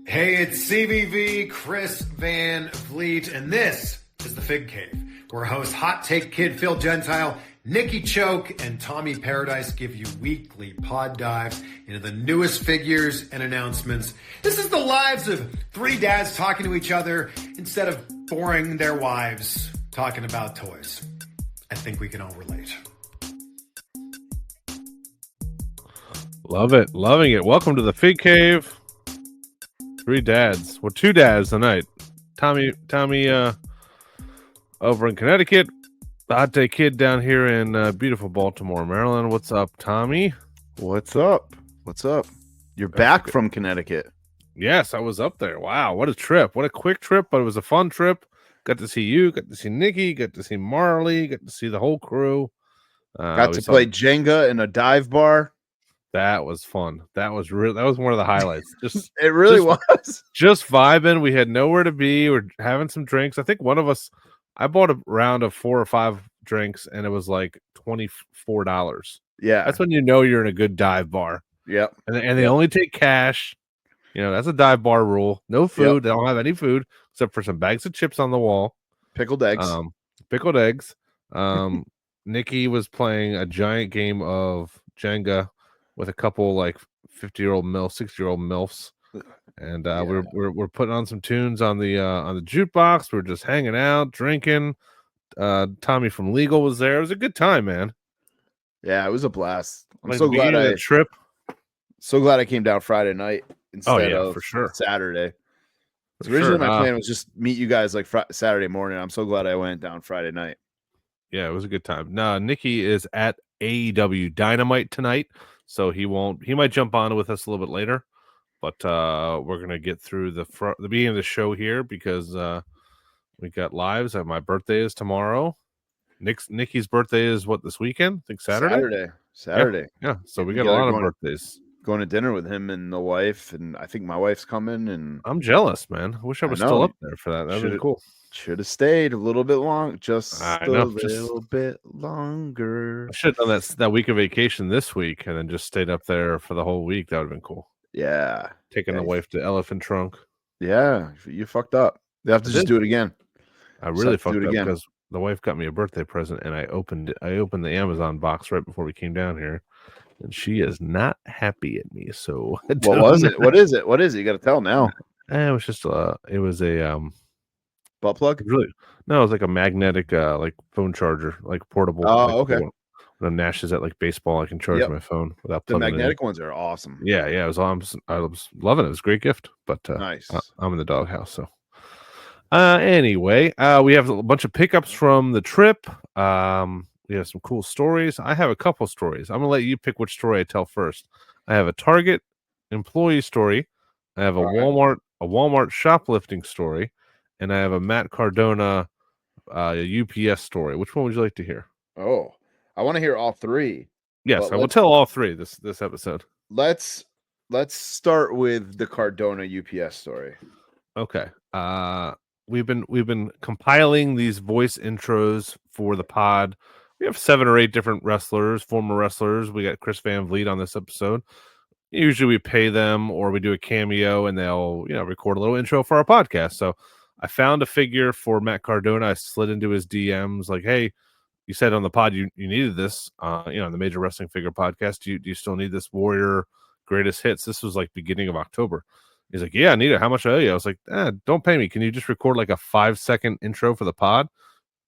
Hey, it's CVV, Chris Van Vliet, and this is the Fig Cave, where host Hot Take Kid Phil Gentile, Nikki Choke, and Tommy Paradise give you weekly pod dives into the newest figures and announcements. This is the lives of three dads talking to each other instead of boring their wives talking about toys. I think we can all relate. Love it. Loving it. Welcome to the Fig Cave. Three dads. Well, two dads tonight. Tommy over in Connecticut. The Hot Day Kid down here in beautiful Baltimore, Maryland. What's up, Tommy? What's up? You're back from Connecticut. Yes, I was up there. Wow, what a trip. What a quick trip, but it was a fun trip. Got to see you, got to see Nikki, got to see Marley, got to see the whole crew. Got to play Jenga in a dive bar. That was fun. That was one of the highlights. Just It really was. Just vibing. We had nowhere to be. We're having some drinks. I think one of us, I bought a round of 4 or 5 drinks, and it was like $24. Yeah. That's when you know you're in a good dive bar. Yep. And they only take cash. You know, that's a dive bar rule. No food. Yep. They don't have any food except for some bags of chips on the wall. Pickled eggs. Nikki was playing a giant game of Jenga with a couple like 50-year-old MILFs, 60-year-old MILFs. And we're putting on some tunes on the jukebox. We're just hanging out, drinking. Tommy from Legal was there. It was a good time, man. Yeah, it was a blast. I'm so glad So glad I came down Friday night instead of for sure. Saturday. So originally my plan was just meet you guys like Saturday morning. I'm so glad I went down Friday night. Yeah, it was a good time. No, Nikki is at AEW Dynamite tonight, so he might jump on with us a little bit later. But we're gonna get through the beginning of the show here because we got lives. My birthday is tomorrow. Nikki's birthday is what, this weekend? I think Saturday. Yeah. So we got a lot of birthdays. Going to dinner with him and the wife, and I think my wife's coming. And I'm jealous, man. I wish I was still up there for that. That'd be cool. Should have stayed a little bit long, just a little bit longer. I should have done that week of vacation this week and then just stayed up there for the whole week. That would have been cool. Yeah. Taking the wife to Elephant Trunk. Yeah, you fucked up. They have to just do it again. I really fucked up because the wife got me a birthday present and I opened the Amazon box right before we came down here. And she is not happy at me. So what was it? What is it? You got to tell now. It was just it was a butt plug. Really? No, it was like a magnetic like phone charger, like portable. Oh, okay. When Nash is at like baseball, I can charge my phone without the magnetic ones are awesome. Yeah. I was loving it. It was a great gift, but nice. I'm in the doghouse. So anyway, we have a bunch of pickups from the trip. We have some cool stories. I have a couple stories. I'm gonna let you pick which story I tell first. I have a Target employee story. I have a Walmart shoplifting story, and I have a Matt Cardona UPS story. Which one would you like to hear? Oh, I want to hear all three. Yes, I will tell all three this episode. Let's start with the Cardona UPS story. Okay. We've been compiling these voice intros for the pod. We have 7 or 8 different wrestlers, former wrestlers. We got Chris Van Vliet on this episode. Usually we pay them or we do a cameo and they'll, record a little intro for our podcast. So I found a figure for Matt Cardona. I slid into his DMs like, hey, you said on the pod you needed this, the Major Wrestling Figure podcast. Do you still need this Warrior Greatest Hits? This was like beginning of October. He's like, yeah, I need it. How much I owe you? I was like, don't pay me. Can you just record like a 5-second intro for the pod?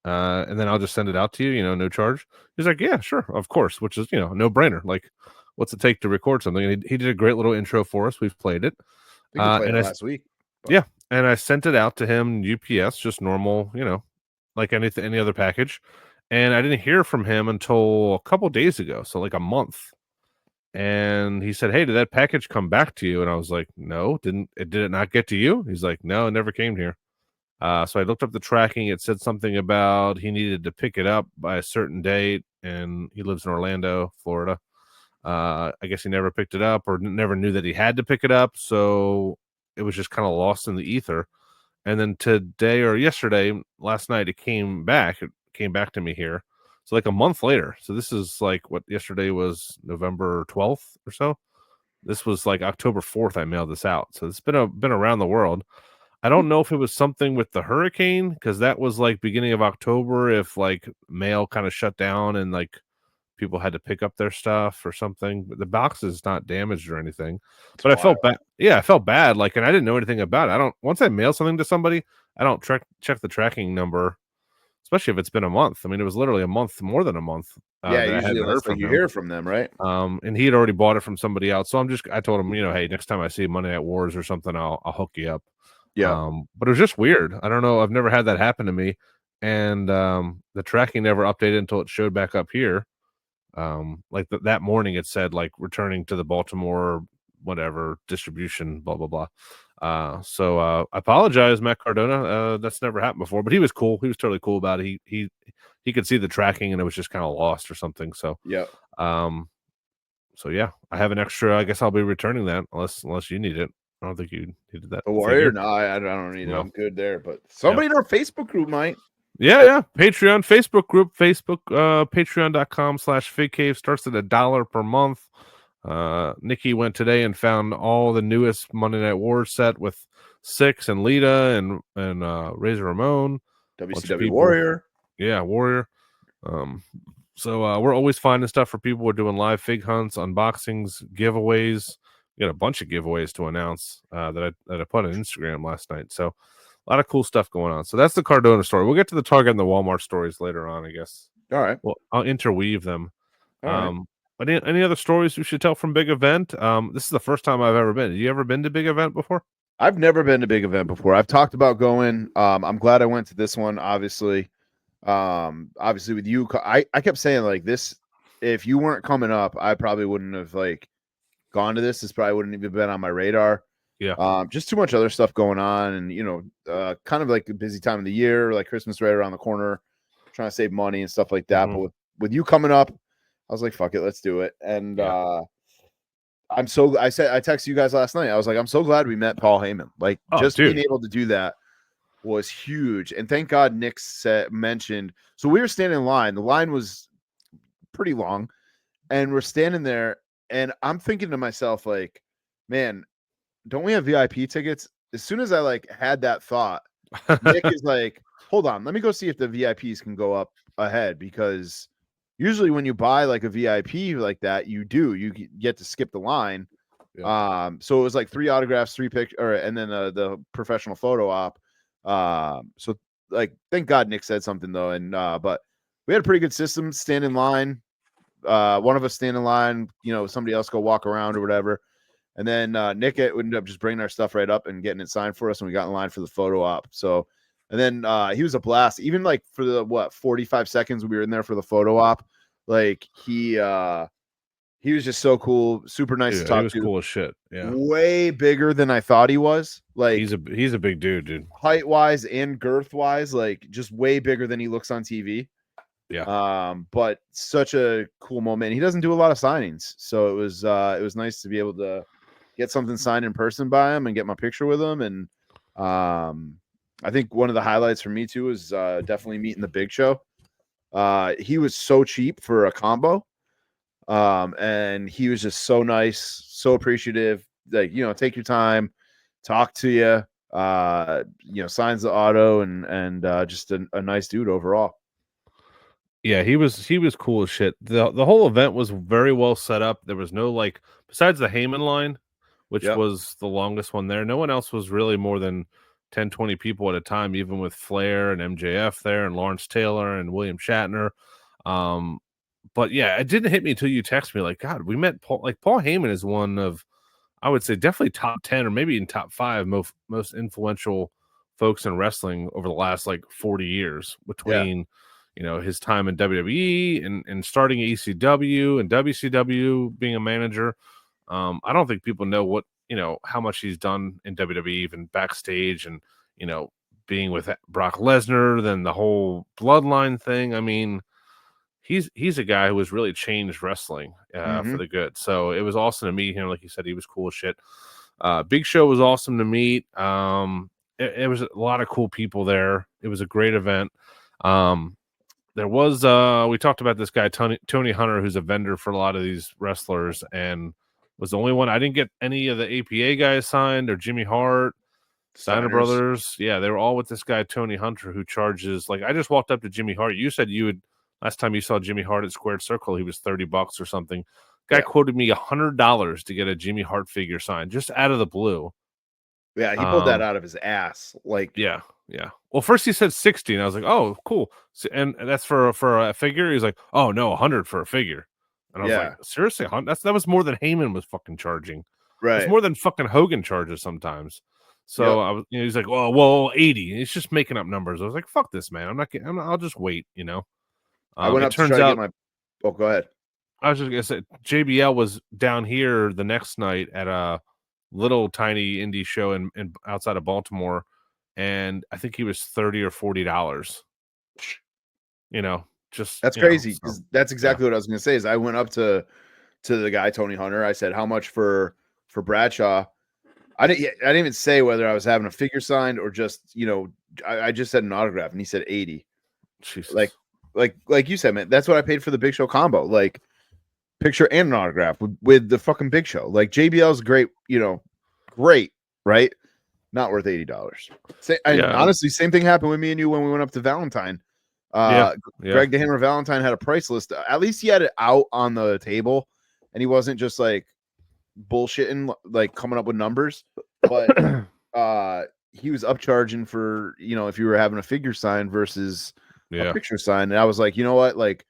And then I'll just send it out to you, no charge. He's like, yeah, sure, of course, which is, no brainer. Like, what's it take to record something? And he did a great little intro for us. We've played it. I think we played it last week. But... Yeah. And I sent it out to him, UPS, just normal, like any other package. And I didn't hear from him until a couple days ago. So like a month. And he said, hey, did that package come back to you? And I was like, no, did it not get to you? He's like, no, it never came here. So I looked up the tracking. It said something about he needed to pick it up by a certain date, and he lives in Orlando, Florida. I guess he never picked it up or never knew that he had to pick it up. So it was just kind of lost in the ether. And then today or last night, it came back. It came back to me here. So like a month later. So this is like what yesterday was November 12th or so. This was like October 4th. I mailed this out, so it's been around the world. I don't know if it was something with the hurricane because that was like beginning of October. If like mail kind of shut down and like people had to pick up their stuff or something, but the box is not damaged or anything. It's But I wild. felt bad. Yeah, I felt bad. Like, and I didn't know anything about it. I don't. Once I mail something to somebody, I don't check the tracking number, especially if it's been a month. I mean, it was literally a month, more than a month. Yeah, that I usually hadn't heard unless like from you him. hear from them, right? And he had already bought it from somebody else. So I told him, hey, next time I see Monday Night Wars or something, I'll hook you up. Yeah. But it was just weird. I don't know. I've never had that happen to me. And the tracking never updated until it showed back up here. Like that morning it said like returning to the Baltimore, whatever distribution, blah, blah, blah. So I apologize, Matt Cardona. That's never happened before, but he was cool. He was totally cool about it. He could see the tracking and it was just kind of lost or something. So, yeah. So yeah, I have an extra. I guess I'll be returning that unless you need it. I don't think you needed that. The Warrior? No, I don't need it. I'm good there. But somebody in our Facebook group might. Yeah. Patreon, Facebook group, patreon.com/FigCave starts at $1 per month. Nikki went today and found all the newest Monday Night Wars set with Six and Lita and Razor Ramon. WCW Warrior. Yeah, Warrior. So we're always finding stuff for people. We're doing live fig hunts, unboxings, giveaways. We got a bunch of giveaways to announce that I put on Instagram last night. So a lot of cool stuff going on. So that's the Cardona story. We'll get to the Target and the Walmart stories later on, I guess. All right. Well, I'll interweave them. All right. But any other stories we should tell from Big Event? This is the first time I've ever been. Have you ever been to Big Event before? I've never been to Big Event before. I've talked about going. I'm glad I went to this one, obviously. Obviously with you, I kept saying like this, if you weren't coming up, I probably wouldn't have like gone to this. This probably wouldn't even been on my radar. Yeah. Just too much other stuff going on, and kind of like a busy time of the year, like Christmas right around the corner, trying to save money and stuff like that. Mm-hmm. But with you coming up, I was like, fuck it, let's do it. And I texted you guys last night. I was like, I'm so glad we met Paul Heyman. Like being able to do that was huge. And thank God Nick mentioned. So we were standing in line. The line was pretty long, and we're standing there, and I'm thinking to myself, like, man, don't we have VIP tickets? As soon as I like had that thought, Nick is like, hold on, let me go see if the VIPs can go up ahead, because usually when you buy like a VIP like that, you get to skip the line. Yeah. So it was like 3 autographs, 3 pictures, and then the professional photo op. So like, thank God Nick said something though. And but we had a pretty good system. Stand in line. One of us stand in line, somebody else go walk around or whatever. And then Nick ended up just bringing our stuff right up and getting it signed for us, and we got in line for the photo op. So, and then he was a blast. Even like for the 45 seconds we were in there for the photo op, like he was just so cool, super nice to talk to. He was cool as shit. Yeah, way bigger than I thought he was. Like he's a big dude, height wise and girth wise, like just way bigger than he looks on TV. Yeah. But such a cool moment. He doesn't do a lot of signings, so it was nice to be able to get something signed in person by him and get my picture with him. And I think one of the highlights for me too is definitely meeting the Big Show. He was so cheap for a combo. And he was just so nice, so appreciative. Like, take your time, talk to you, signs the auto, and just a nice dude overall. Yeah, he was cool as shit. The whole event was very well set up. There was no like, besides the Heyman line, which was the longest one there, no one else was really more than 10, 20 people at a time, even with Flair and MJF there and Lawrence Taylor and William Shatner. But yeah, it didn't hit me until you texted me like, God, we met Paul. Like, Paul Heyman is one of, I would say, definitely top 10 or maybe even top 5 most influential folks in wrestling over the last like 40 years, between his time in WWE and starting at ECW and WCW, being a manager. I don't think people know what, how much he's done in WWE, even backstage, and being with Brock Lesnar, then the whole bloodline thing. I mean, he's a guy who has really changed wrestling for the good. So it was awesome to meet him. Like you said, he was cool as shit. Big Show was awesome to meet. It was a lot of cool people there. It was a great event. There was we talked about this guy Tony Hunter, who's a vendor for a lot of these wrestlers, and was the only one. I didn't get any of the APA guys signed or Jimmy Hart, Steiner Brothers. Yeah, they were all with this guy, Tony Hunter, who charges, like, I just walked up to Jimmy Hart. You said you would, last time you saw Jimmy Hart at Squared Circle, he was $30 or something. Guy quoted me $100 to get a Jimmy Hart figure signed, just out of the blue. Yeah, he pulled that out of his ass. Like, yeah. Well, first he said 60, and I was like, "Oh, cool." And that's for a figure. He's like, "Oh no, 100 for a figure." And I was like, "Seriously, that was more than Heyman was fucking charging. Right? It's more than fucking Hogan charges sometimes." So I was, he's like, "Well, 80." And he's just making up numbers. I was like, "Fuck this, man. I'll just wait." I went up to try to get my. Oh, go ahead. I was just gonna say, JBL was down here the next night at a little tiny indie show in outside of Baltimore, and I think he was $30 or $40. Just that's crazy, because that's exactly what I was gonna say. Is I went up to the guy, Tony Hunter. I said, "How much for Bradshaw?" I didn't even say whether I was having a figure signed or just, I just said an autograph, and he said 80. Jesus. Like you said, man, that's what I paid for the Big Show combo. Like, picture and an autograph with the fucking Big Show. Like, JBL's great, great, right? Not worth $80. Honestly, same thing happened with me and you when we went up to Valentine. Greg the Hammer Valentine had a price list. At least he had it out on the table, and he wasn't just like bullshitting, like coming up with numbers. But he was upcharging for, if you were having a figure sign versus a picture sign. And I was like, you know what? Like,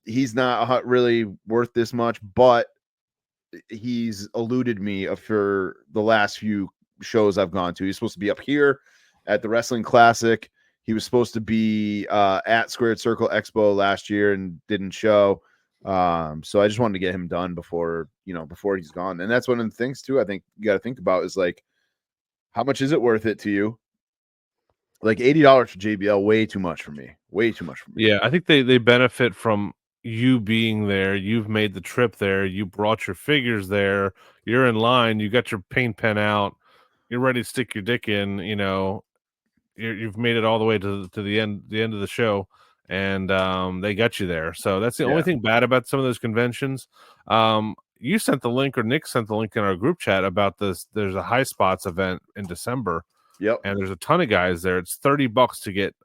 he's not really worth this much, but he's eluded me for the last few shows I've gone to. He's supposed to be up here at the Wrestling Classic. He was supposed to be at Squared Circle Expo last year and didn't show. So I just wanted to get him done before he's gone. And that's one of the things too, I think you got to think about is, like, how much is it worth it to you? Like, $80 for JBL, way too much for me. Way too much for me. Yeah, I think they benefit from you being there. You've made the trip there. You brought your figures there. You're in line. You got your paint pen out. You're ready to stick your dick in. You've made it all the way to the end of the show, and they got you there. So that's the only thing bad about some of those conventions. You sent the link, or Nick sent the link in our group chat about this. There's a High Spots event in December. Yep. And there's a ton of guys there. It's $30 to get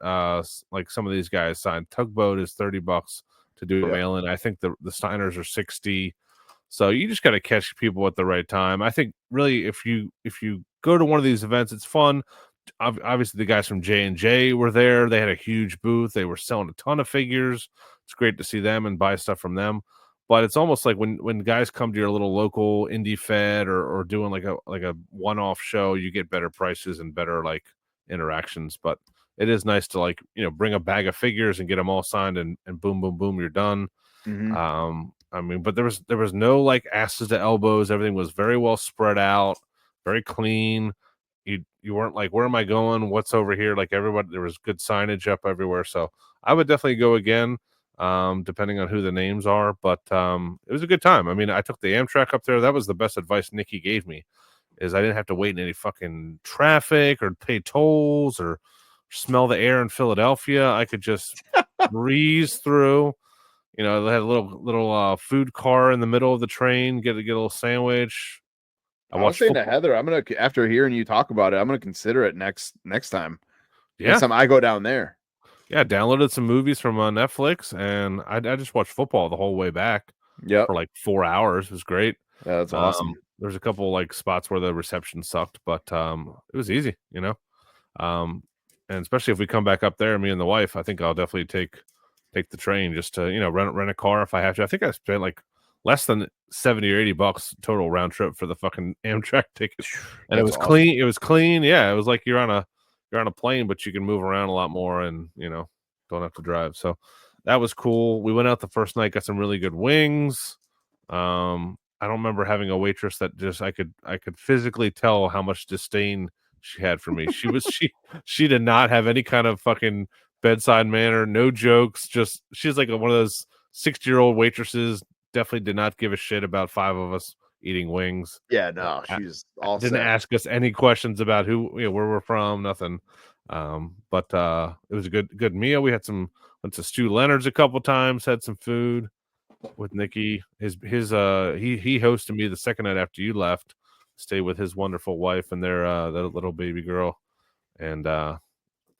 like some of these guys signed. Tugboat is $30 to do a mail-in. I think the Steiners are 60. So you just got to catch people at the right time. I think really if you go to one of these events, it's fun. Obviously the guys from J&J were there. They had a huge booth. They were selling a ton of figures. It's great to see them and buy stuff from them. But it's almost like when guys come to your little local indie fed or doing like a one-off show, you get better prices and better like interactions. But it is nice to, like, bring a bag of figures and get them all signed and boom, boom, boom, you're done. Mm-hmm. But there was no like asses to elbows. Everything was very well spread out, very clean. You weren't like, where am I going? What's over here? Like, everybody, there was good signage up everywhere. So I would definitely go again. Depending on who the names are, but it was a good time. I mean, I took the Amtrak up there. That was the best advice Nikki gave me, is I didn't have to wait in any fucking traffic or pay tolls or smell the air in Philadelphia. I could just breeze through. They had a little food car in the middle of the train, get a little sandwich. I was saying to Heather, I'm gonna, after hearing you talk about it, I'm gonna consider it next time. Next time I go down there. Yeah, downloaded some movies from Netflix, and I just watched football the whole way back. Yeah, for like 4 hours. It was great. Yeah, that's awesome. There's a couple like spots where the reception sucked, but it was easy, and especially if we come back up there, me and the wife, I think I'll definitely take the train just to rent a car if I have to. I think I spent like less than $70 or $80 total round trip for the fucking Amtrak ticket, and it was awesome. Clean. It was clean. Yeah, it was like you're on a plane, but you can move around a lot more and, don't have to drive. So that was cool. We went out the first night, got some really good wings. I don't remember having a waitress that just, I could physically tell how much disdain she had for me. She did not have any kind of fucking bedside manner, no jokes. Just, she's like one of those 60-year-old waitresses, definitely did not give a shit about 5 of us eating wings. Yeah, no, she's all didn't ask us any questions about who, where we're from, nothing. But it was a good meal. We had went to Stu Leonard's a couple times, had some food. with Nikki. He hosted me the second night after you left. Stay with his wonderful wife and their little baby girl. And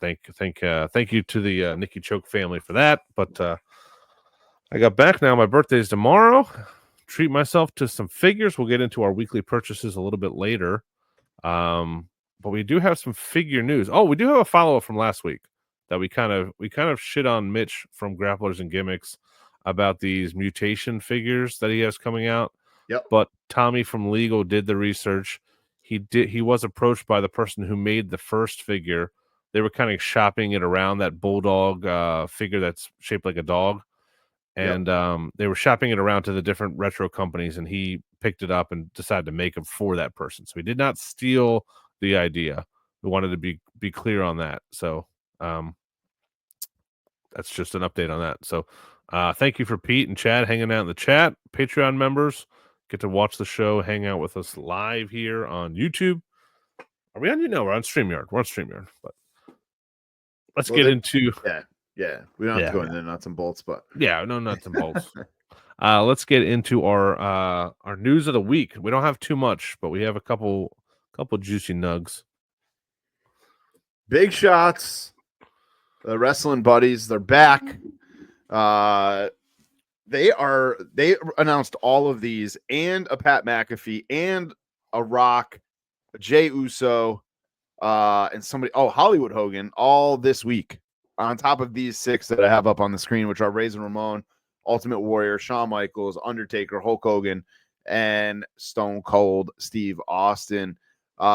thank you to the Nikki Choke family for that. But I got back now. My birthday's tomorrow. Treat myself to some figures. We'll get into our weekly purchases a little bit later. But we do have some figure news. Oh, we do have a follow-up from last week that we kind of shit on Mitch from Grapplers and Gimmicks about these mutation figures that he has coming out. Yep. But Tommy from Legal did the research. He was approached by the person who made the first figure. They were kind of shopping it around, that bulldog figure that's shaped like a dog. And they were shopping it around to the different retro companies, and he picked it up and decided to make them for that person. So he did not steal the idea. We wanted to be clear on that. So that's just an update on that. So thank you for Pete and Chad hanging out in the chat. Patreon members get to watch the show, hang out with us live here on YouTube. Are we on? No, we're on StreamYard. We're on StreamYard. But let's get into... Yeah. We don't have to go into nuts and bolts, but... Yeah, no nuts and bolts. Let's get into our news of the week. We don't have too much, but we have a couple juicy nugs. Big Shots, the wrestling buddies, they're back. They announced all of these and a Pat McAfee and a Rock, a Jey Uso, and Hollywood Hogan all this week on top of these 6 that I have up on the screen, which are Razor Ramon, Ultimate Warrior, Shawn Michaels, Undertaker, Hulk Hogan, and Stone Cold Steve Austin.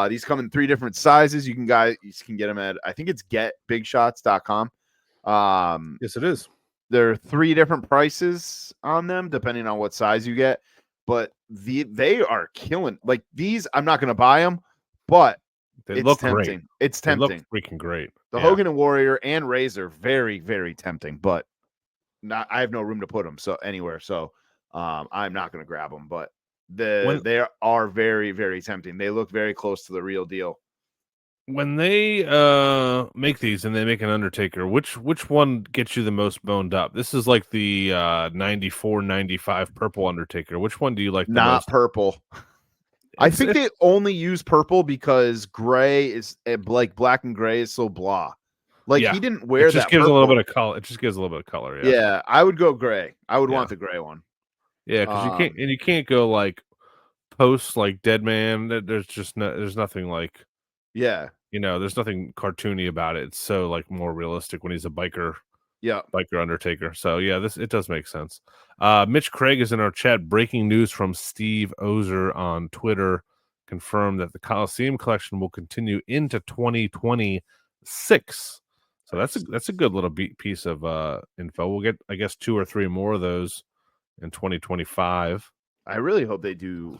These come in 3 different sizes. You can get them at, I think it's getbigshots.com. Yes, it is. There are 3 different prices on them depending on what size you get, but they are killing. Like these, I'm not going to buy them, but they look tempting. Great. It's tempting. They look freaking great. The Hogan and Warrior and Razor, very, very tempting, but I have no room to put them anywhere. So I'm not going to grab them, but they are very, very tempting. They look very close to the real deal. When they make these and they make an Undertaker, which one gets you the most boned up? This is like the 94, 95 purple Undertaker. Which one do you like the most? Not purple. I think they only use purple because gray is like black and gray is so blah. Like he didn't wear that. It just gives a little bit of color. It just gives a little bit of color. Yeah, I would go gray. I would want the gray one. Yeah, because you can't go like post like Dead Man. There's nothing like there's nothing cartoony about it. It's so like more realistic when he's a biker. Yeah, biker Undertaker. So it does make sense. Mitch Craig is in our chat. Breaking news from Steve Ozer on Twitter confirmed that the Coliseum collection will continue into 2026. So that's a good little piece of info. We'll get, I guess, 2 or 3 more of those in 2025. I really hope they do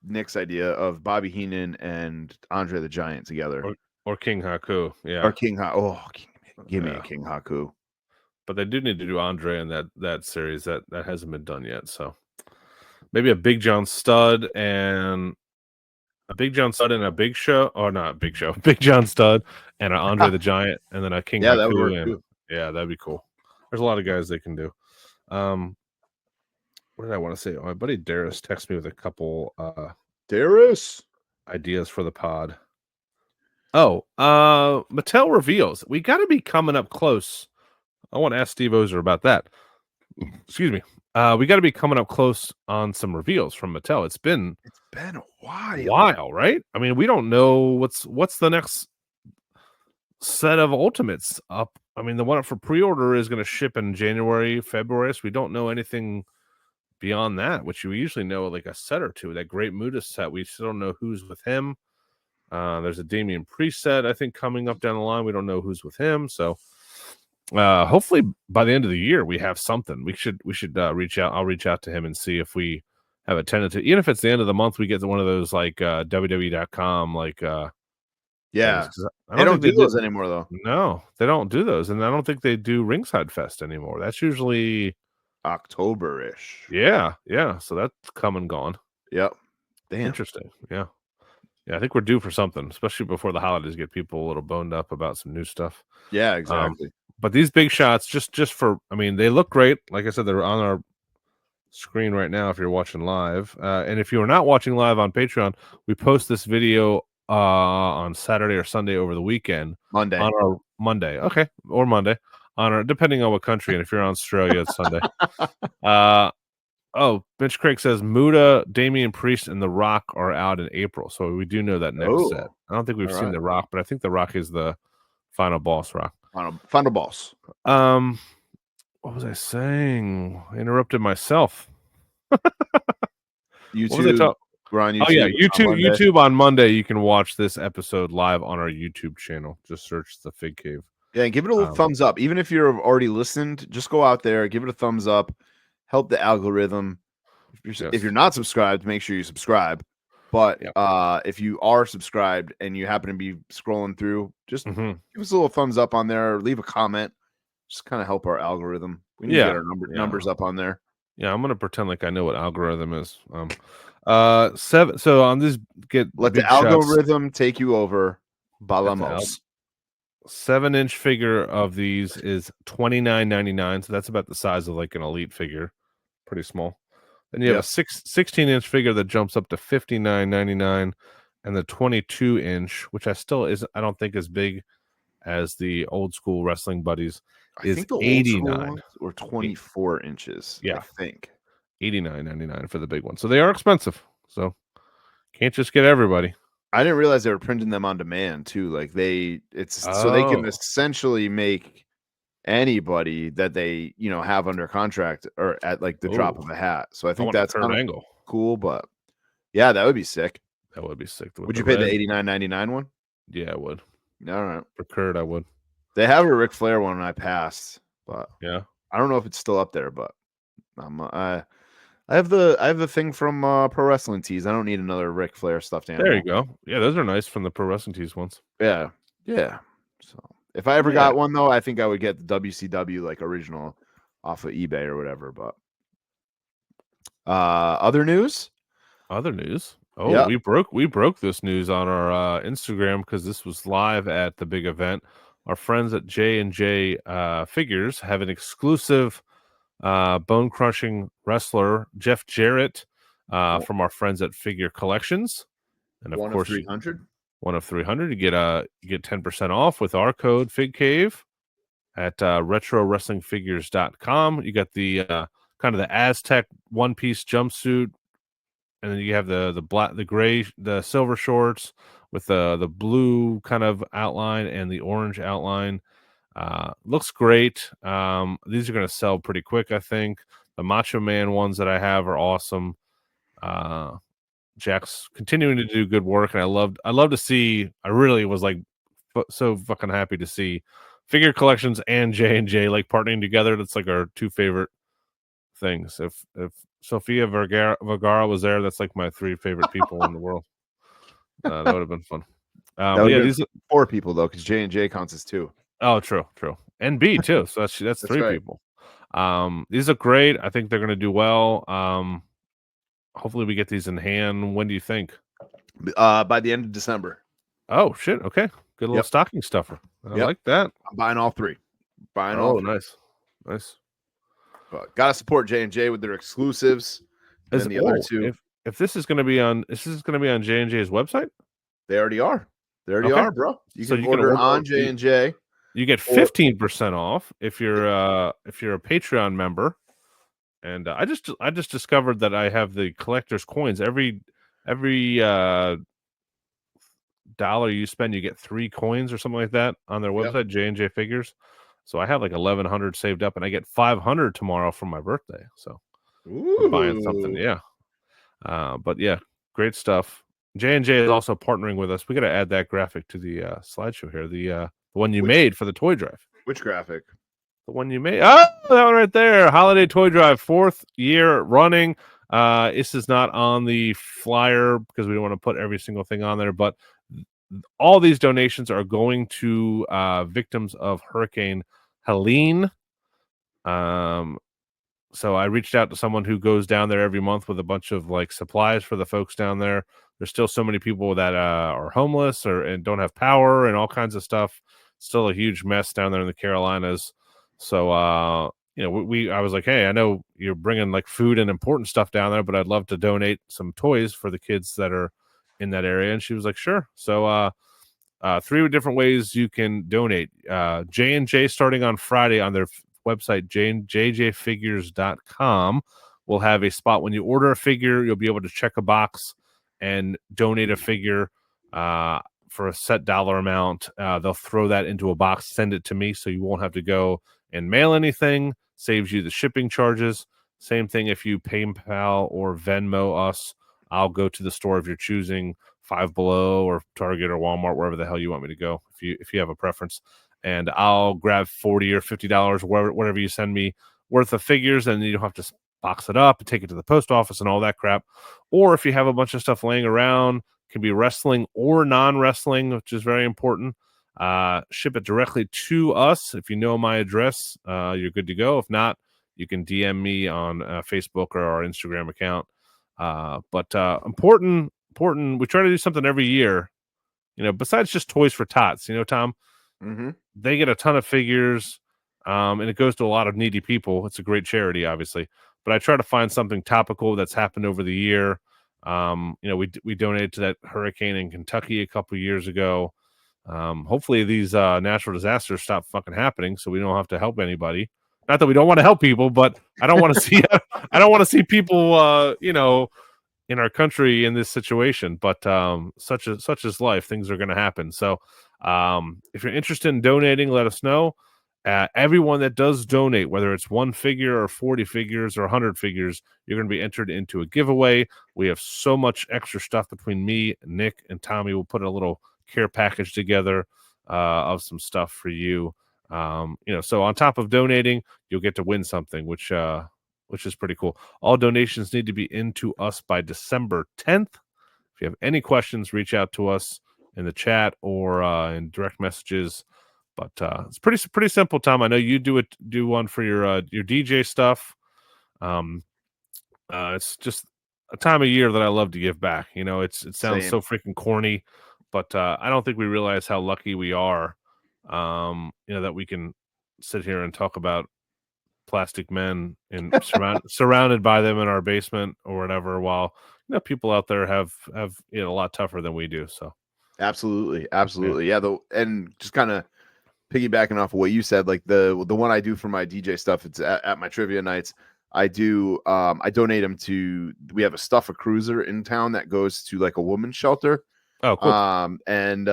Nick's idea of Bobby Heenan and Andre the Giant together, or King Haku. Yeah, or King Haku. Oh, give me a King Haku. But they do need to do Andre in that series that hasn't been done yet. So maybe a Big John Studd and a Big John Studd and a Big Show, or not Big Show, Big John Studd and an Andre the Giant, and then a King Haku. That would work too. Yeah, that'd be cool. There's a lot of guys they can do. What did I want to say? Oh, my buddy Darius texted me with a couple ideas for the pod. Oh, Mattel reveals. We got to be coming up close. I want to ask Steve Ozer about that. Excuse me. We got to be coming up close on some reveals from Mattel. It's been a while, right? I mean, we don't know what's the next set of Ultimates up. I mean, the one up for pre-order is going to ship in January, February. So we don't know anything beyond that, which we usually know like a set or two. That Great Muta set, we still don't know who's with him. There's a Damian Priest set, I think, coming up down the line. We don't know who's with him. So hopefully by the end of the year we have something. We should reach out. I'll reach out to him and see if we have a tentative. Even if it's the end of the month, we get to one of those like WWE.com like yeah. They don't do those anymore though. No, they don't do those, and I don't think they do Ringside Fest anymore. That's usually October-ish. Yeah. So that's come and gone. Yep. Damn. Interesting. Yeah. I think we're due for something, especially before the holidays get people a little boned up about some new stuff. Yeah, exactly. but these big shots, just for, I mean, they look great. Like I said, they're on our screen right now if you're watching live. And if you are not watching live on Patreon, we post this video on Saturday or Sunday over the weekend. Monday. On our Monday. Okay. Or Monday. On our, depending on what country. And if you're in Australia, it's Sunday. Mitch Craig says Muda, Damian Priest, and The Rock are out in April. So we do know that next set. I don't think we've seen The Rock, but I think The Rock is the final boss, Rock. Final boss. What was I saying? I interrupted myself. YouTube. We're on YouTube. Oh yeah, YouTube on Monday. You can watch this episode live on our YouTube channel. Just search the Fig Cave. Yeah, and give it a little thumbs up. Even if you're already listened, just go out there, give it a thumbs up, help the algorithm. If you're not subscribed, make sure you subscribe. But if you are subscribed and you happen to be scrolling through, just give us a little thumbs up on there, or leave a comment. Just kind of help our algorithm. We need to get our numbers up on there. Yeah, I'm gonna pretend like I know what algorithm is. 7. So on this, let the algorithm take you over. Balamos. 7-inch figure of these is $29.99. So that's about the size of like an elite figure. Pretty small. Then you have a 16-inch figure that jumps up to $59.99, and the 22-inch, which I don't think as big as the old school wrestling buddies, is $89 or 24 inches. Yeah, I think $89.99 for the big one. So they are expensive. So can't just get everybody. I didn't realize they were printing them on demand too. Like so they can essentially make anybody that they have under contract or at like the drop of a hat. So I think that's kind of cool. But yeah, that would be sick. That would be sick. Would you pay the $89.99 one? Yeah, I would. All right, for Kurt, I would. They have a Ric Flair one, and I passed, but yeah, I don't know if it's still up there. But I have the thing from Pro Wrestling Tees. I don't need another Ric Flair stuffed animal. There you go. Yeah, those are nice from the Pro Wrestling Tees ones. Yeah. So if I ever got one though, I think I would get the WCW like original off of eBay or whatever. But other news. Oh, yeah. we broke this news on our Instagram because this was live at the big event. Our friends at J&J Figures have an exclusive bone crushing wrestler, Jeff Jarrett, from our friends at Figure Collections, and of course, 300. One of 300. You get 10% off with our code FigCave at retrowrestlingfigures.com. You got the kind of the Aztec one-piece jumpsuit. And then you have the black, the gray, the silver shorts with the blue kind of outline and the orange outline. Looks great. These are going to sell pretty quick, I think. The Macho Man ones that I have are awesome. Jack's continuing to do good work, and I love to see. I really was like so fucking happy to see Figure Collections and J&J like partnering together. That's like our two favorite things. If Sofia Vergara was there, that's like my 3 favorite people in the world. That would have been fun. These are 4 people though, because J&J counts as 2. Oh, true. And B too. So that's 3 right. people. These are great. I think they're going to do well. Hopefully we get these in hand. When do you think? By the end of December. Oh shit. Okay. Good little stocking stuffer. I like that. I'm buying all 3. All 3. Nice. But gotta support J&J with their exclusives. And the other 2. If this is going to be on, J&J's website. They already are. Bro. You can order on J&J. You get 15% off if you're a Patreon member. And I just discovered that I have the collector's coins. Every dollar you spend, you get 3 coins or something like that on their website, J&J Figures. So I have like 1,100 saved up, and I get 500 tomorrow for my birthday. So I'm buying something, but yeah, great stuff. J&J is also partnering with us. We got to add that graphic to the slideshow here. The one you made for the toy drive. Which graphic? The one you made. Oh, that one right there. Holiday Toy Drive, 4th year running. This is not on the flyer because we don't want to put every single thing on there, but all these donations are going to victims of Hurricane Helene. So I reached out to someone who goes down there every month with a bunch of like supplies for the folks down there. There's still so many people that are homeless and don't have power and all kinds of stuff. still a huge mess down there in the Carolinas. So, I was like, hey, I know you're bringing like food and important stuff down there, but I'd love to donate some toys for the kids that are in that area. And she was like, sure. So, 3 different ways you can donate. J&J starting on Friday on their website, jjfigures.com, will have a spot when you order a figure. You'll be able to check a box and donate a figure for a set dollar amount. They'll throw that into a box, send it to me, so you won't have to go and mail anything. Saves you the shipping charges. Same thing if you PayPal or Venmo us. I'll go to the store of your choosing, Five Below or Target or Walmart, wherever the hell you want me to go, if you have a preference. And I'll grab $40 or $50, whatever you send me, worth of figures, and you don't have to box it up and take it to the post office and all that crap. Or if you have a bunch of stuff laying around, can be wrestling or non-wrestling, which is very important. Ship it directly to us. If you know my address, you're good to go. If not, you can DM me on Facebook or our Instagram account. But important. We try to do something every year, besides just Toys for Tots, Tom. Mm-hmm. They get a ton of figures, and it goes to a lot of needy people. It's a great charity, obviously, but I try to find something topical that's happened over the year. We donated to that hurricane in Kentucky a couple years ago. Hopefully these natural disasters stop fucking happening, so we don't have to help anybody. Not that we don't want to help people, but I don't want to see people, in our country in this situation. But such is life. Things are going to happen. So if you're interested in donating, let us know. Everyone that does donate, whether it's 1 figure or 40 figures or 100 figures, you're going to be entered into a giveaway. We have so much extra stuff between me, Nick, and Tommy. We'll put a little care package together of some stuff for you. So on top of donating, you'll get to win something, which is pretty cool. All donations need to be into us by December 10th. If you have any questions, reach out to us in the chat or in direct messages. But it's pretty simple, Tom. I know you do one for your DJ stuff. It's just a time of year that I love to give back. It sounds so freaking corny, but I don't think we realize how lucky we are. That we can sit here and talk about plastic men and surrounded by them in our basement or whatever, while people out there have a lot tougher than we do. So absolutely, yeah. And just kind of piggybacking off of what you said, like the one I do for my DJ stuff, it's at my trivia nights. I donate them to. We have a cruiser in town that goes to like a woman's shelter. Oh, cool. And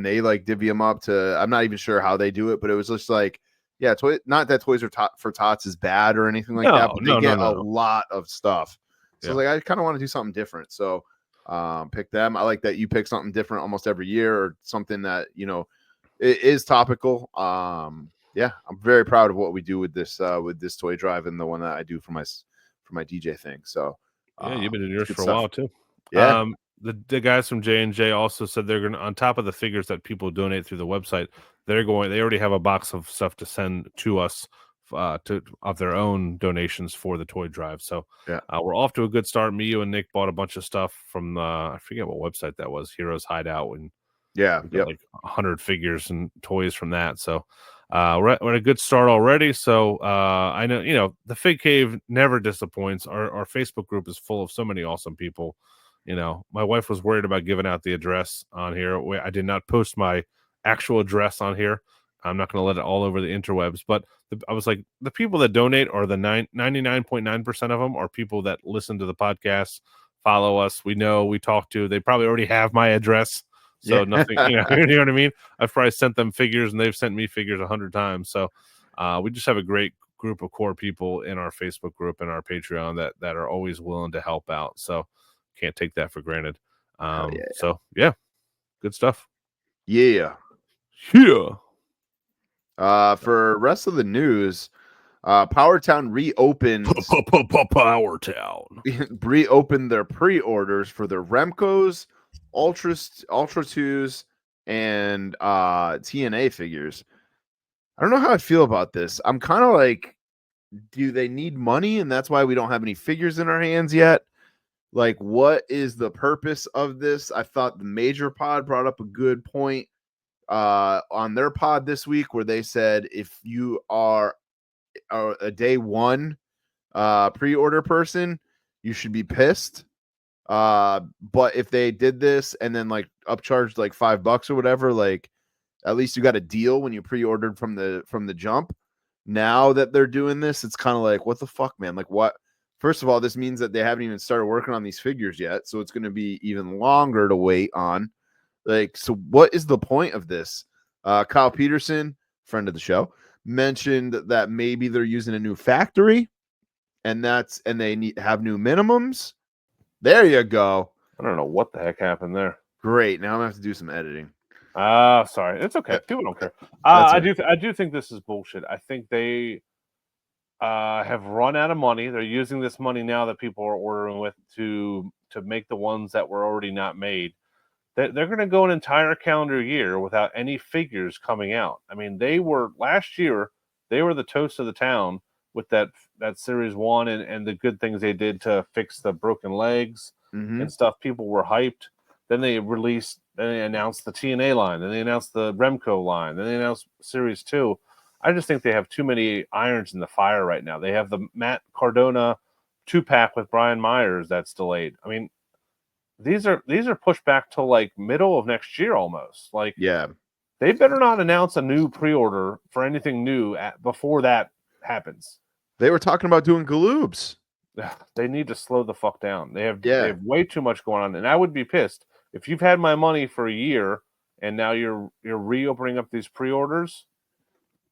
they like divvy them up to. I'm not even sure how they do it, but it was just like, yeah, not that Toys for Tots is bad or anything like that, but they get a lot of stuff. So like, I kind of want to do something different. So pick them. I like that you pick something different almost every year, or something that it is topical. I'm very proud of what we do with this toy drive, and the one that I do for my DJ thing. So you've been doing yours for a while too. Yeah. The guys from J&J also said they're going to, on top of the figures that people donate through the website, they already have a box of stuff to send to us of their own donations for the toy drive. So we're off to a good start. Me, you, and Nick bought a bunch of stuff from I forget what website that was, Heroes Hideout, and like 100 figures and toys from that. So we're at a good start already. So I know the Fig Cave never disappoints. Our Facebook group is full of so many awesome people. My wife was worried about giving out the address on here. I did not post my actual address on here. I'm not going to let it all over the interwebs, but I was like, the people that donate are the 99.9% of them are people that listen to the podcast, follow us. We know, we talk to, they probably already have my address. So nothing, you know what I mean? I've probably sent them figures and they've sent me figures 100 times. So we just have a great group of core people in our Facebook group and our Patreon that are always willing to help out. So can't take that for granted. So good stuff. For rest of the news, Powertown reopened. Reopened their pre-orders for their Remcos, Ultra 2s, and TNA figures. I don't know how I feel about this. I'm kind of like, do they need money, and that's why we don't have any figures in our hands yet? Like, what is the purpose of this? I thought the Major Pod brought up a good point. on their pod this week where they said if you are a day one pre-order person, you should be pissed. But if they did this and then like upcharged like $5 or whatever, like at least you got a deal when you pre-ordered from the jump. Now that they're doing this, it's kind of like, what the fuck, man? Like, what? First of all, this means that they haven't even started working on these figures yet, so it's going to be even longer to wait on. Like, so what is the point of this? Kyle Peterson, friend of the show, mentioned that maybe they're using a new factory, and they have new minimums. There you go. I don't know what the heck happened there. Great. Now I'm gonna have to do some editing. Sorry. It's okay. People don't care. I do think this is bullshit. I think they have run out of money. They're using this money now that people are ordering with to make the ones that were already not made. They're going to go an entire calendar year without any figures coming out. I mean, last year, they were the toast of the town with that Series 1 and the good things they did to fix the broken legs and stuff. People were hyped. Then they announced the TNA line. Then they announced the Remco line. Then they announced Series 2. I just think they have too many irons in the fire right now. They have the Matt Cardona 2-pack with Brian Myers that's delayed. I mean, these are pushed back till like middle of next year almost. Like, yeah, they better not announce a new pre-order for anything new before that happens. They were talking about doing Galoobs. They need to slow the fuck down. They have way too much going on, and I would be pissed if you've had my money for a year and now you're reopening up these pre-orders.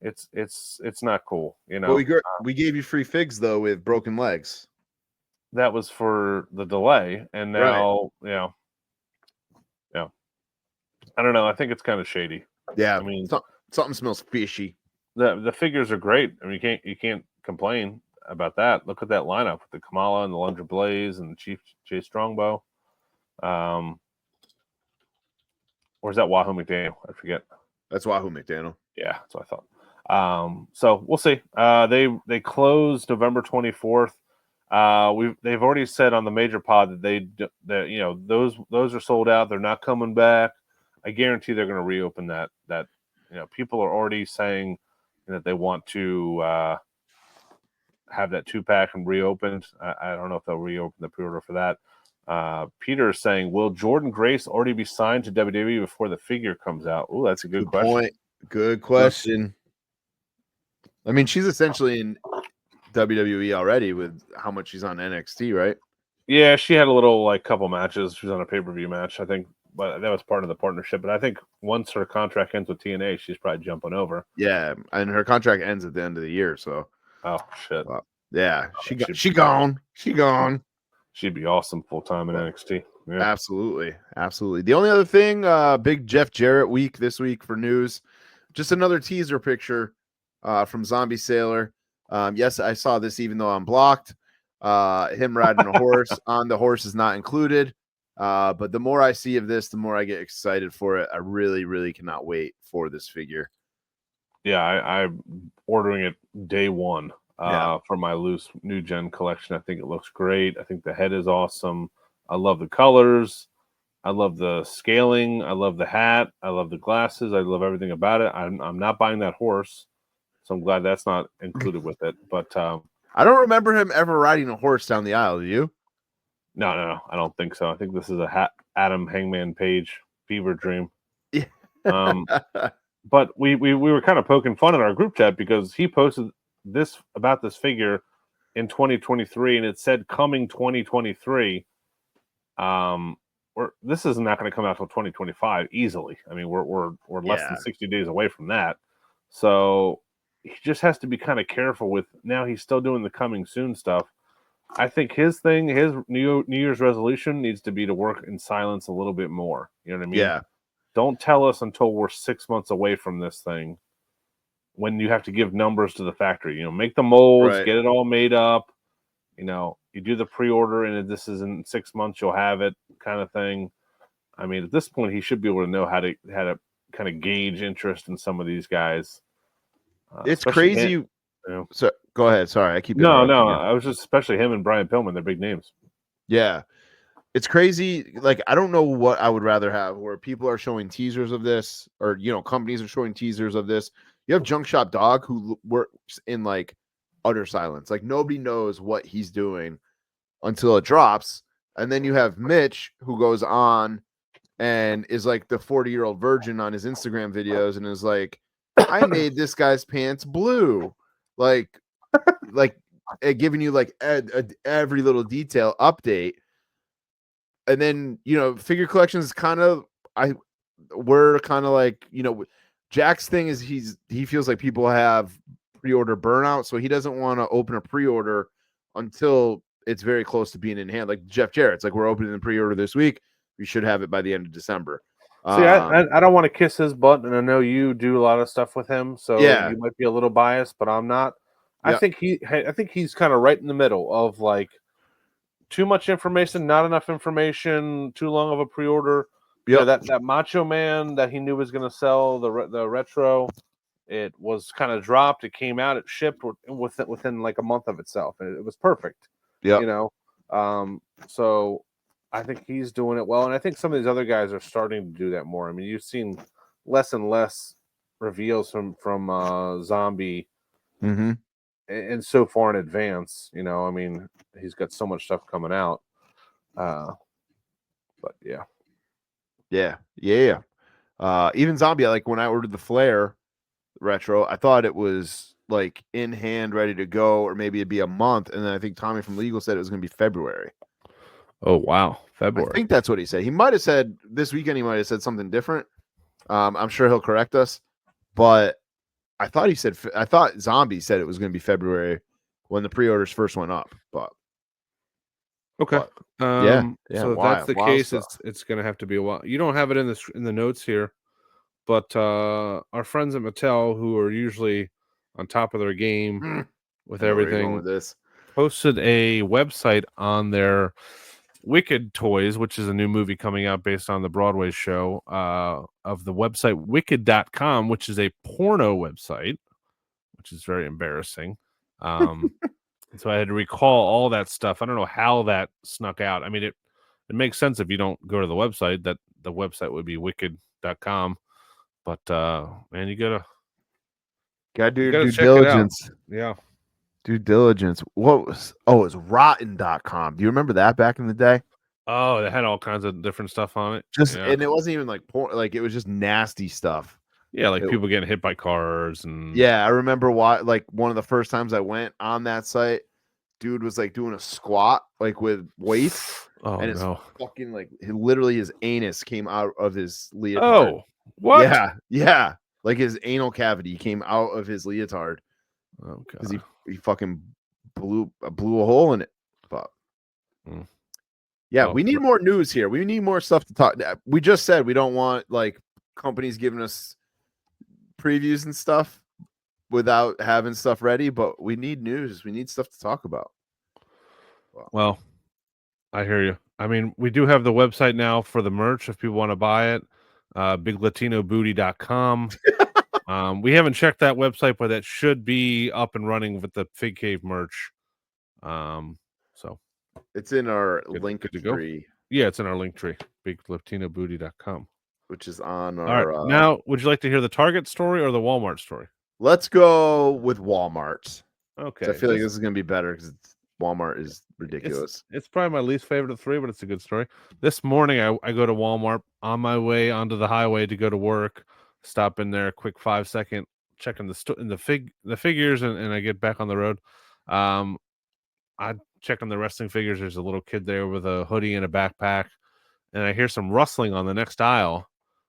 It's not cool, you know. Well, we gave you free figs though with broken legs. That was for the delay, and now I don't know. I think it's kind of shady. Yeah, I mean, something smells fishy. The figures are great. I mean, you can't complain about that. Look at that lineup with the Kamala and the Lunger Blaze and the Chief Jay Strongbow. Or is that Wahoo McDaniel? I forget. That's Wahoo McDaniel. Yeah, that's what I thought. So we'll see. They closed November 24th. They've already said on the major pod that those are sold out. They're not coming back. I guarantee they're going to reopen that. People are already saying that they want to have that 2-pack and reopened. I don't know if they'll reopen the pre-order for that. Peter is saying, will Jordan Grace already be signed to WWE before the figure comes out? Oh, that's a good question. Point. Good question. I mean, she's essentially in WWE already with how much she's on NXT, right? Yeah, she had a little couple matches. She was on a pay-per-view match, I think, but that was part of the partnership. But I think once her contract ends with TNA, she's probably jumping over. Yeah, and her contract ends at the end of the year, so. Oh shit. Yeah, she gone. She gone. She'd be awesome full time in NXT. Yeah. Absolutely. The only other thing, big Jeff Jarrett week this week for news. Just another teaser picture from Zombie Sailor. Yes, I saw this even though I'm blocked. Him riding a horse. On the horse is not included. But the more I see of this, the more I get excited for it. I really, really cannot wait for this figure. Yeah, I'm ordering it day one for my loose new gen collection. I think it looks great. I think the head is awesome. I love the colors. I love the scaling. I love the hat. I love the glasses. I love everything about it. I'm not buying that horse, so I'm glad that's not included with it. But I don't remember him ever riding a horse down the aisle. Do you? No, I don't think so. I think this is a Adam Hangman Page fever dream. Yeah. But we were kind of poking fun in our group chat because he posted this about this figure in 2023, and it said coming 2023. This is not going to come out till 2025 easily. I mean, we're less than 60 days away from that, so he just has to be kind of careful with. Now he's still doing the coming soon stuff. I think his New Year's resolution needs to be to work in silence a little bit more. You know what I mean? Yeah. Don't tell us until we're 6 months away from this thing when you have to give numbers to the factory. Make the molds, get it all made up. You do the pre-order, and this is in 6 months, you'll have it kind of thing. I mean, at this point, he should be able to know how to kind of gauge interest in some of these guys. It's crazy. So go ahead. Sorry, I keep no. I was just especially him and Brian Pillman. They're big names. Yeah, it's crazy. Like, I don't know what I would rather have, where people are showing teasers of this, or companies are showing teasers of this. You have Junk Shop Dog, who works in like utter silence. Like, nobody knows what he's doing until it drops. And then you have Mitch, who goes on and is like the 40-year-old virgin on his Instagram videos and is like, I made this guy's pants blue. Like giving you like every little detail update. And then, figure collections is kind of, we're kind of like, Jack's thing is he feels like people have pre-order burnout. So he doesn't want to open a pre-order until it's very close to being in hand. Like Jeff Jarrett's like, we're opening the pre-order this week. We should have it by the end of December. See, I don't want to kiss his butt, and I know you do a lot of stuff with him, so you might be a little biased, but I'm not. I think he's kind of right in the middle of like too much information, not enough information, too long of a pre-order. Yeah, that Macho Man that he knew was going to sell the retro, it was kind of dropped. It came out, it shipped within like a month of itself, and it was perfect. Yeah, so I think he's doing it well, and I think some of these other guys are starting to do that more. I mean, you've seen less and less reveals from Zombie, and so far in advance. I mean, he's got so much stuff coming out. But yeah. Even Zombie, like when I ordered the Flare retro, I thought it was like in hand, ready to go, or maybe it'd be a month, and then I think Tommy from Legal said it was going to be February. Oh wow, February. I think that's what he said. He might have said this weekend. He might have said something different. I'm sure he'll correct us, but I thought Zombie said it was going to be February when the pre-orders first went up. But okay, yeah. So if that's the case, it's going to have to be a while. You don't have it in the notes here, but our friends at Mattel, who are usually on top of their game with everything, posted a website on their Wicked Toys, which is a new movie coming out based on the Broadway show, of the website wicked.com, which is a porno website, which is very embarrassing. So I had to recall all that stuff. I don't know how that snuck out. I mean, it makes sense if you don't go to the website, that the website would be wicked.com. But man, you gotta do due diligence. Yeah. Due diligence. It was rotten.com. Do you remember that back in the day? Oh, they had all kinds of different stuff on it. And it wasn't even like porn, like it was just nasty stuff. Yeah, like people getting hit by cars and I remember like one of the first times I went on that site, dude was like doing a squat like with weights. Oh, and it's no. fucking like literally his anus came out of his leotard. Oh, what? Yeah. Like his anal cavity came out of his leotard. Oh god. Because he fucking blew a hole in it. But we need more news here. We need more stuff to talk. We just said we don't want like companies giving us previews and stuff without having stuff ready, but we need news. We need stuff to talk about. Well, I hear you. I mean, we do have the website now for the merch if people want to buy it. BigLatinoBooty.com. We haven't checked that website, but that should be up and running with the Fig Cave merch. So it's in our link tree. Yeah, it's in our link tree. BigLatinoBooty.com, which is on our. All right. Now, would you like to hear the Target story or the Walmart story? Let's go with Walmart. Okay. I feel like this is going to be better because Walmart is ridiculous. It's probably my least favorite of the three, but it's a good story. This morning, I go to Walmart on my way onto the highway to go to work. Stop in there, quick 5-second, checking the figures, and I get back on the road. I check on the wrestling figures. There's a little kid there with a hoodie and a backpack, and I hear some rustling on the next aisle,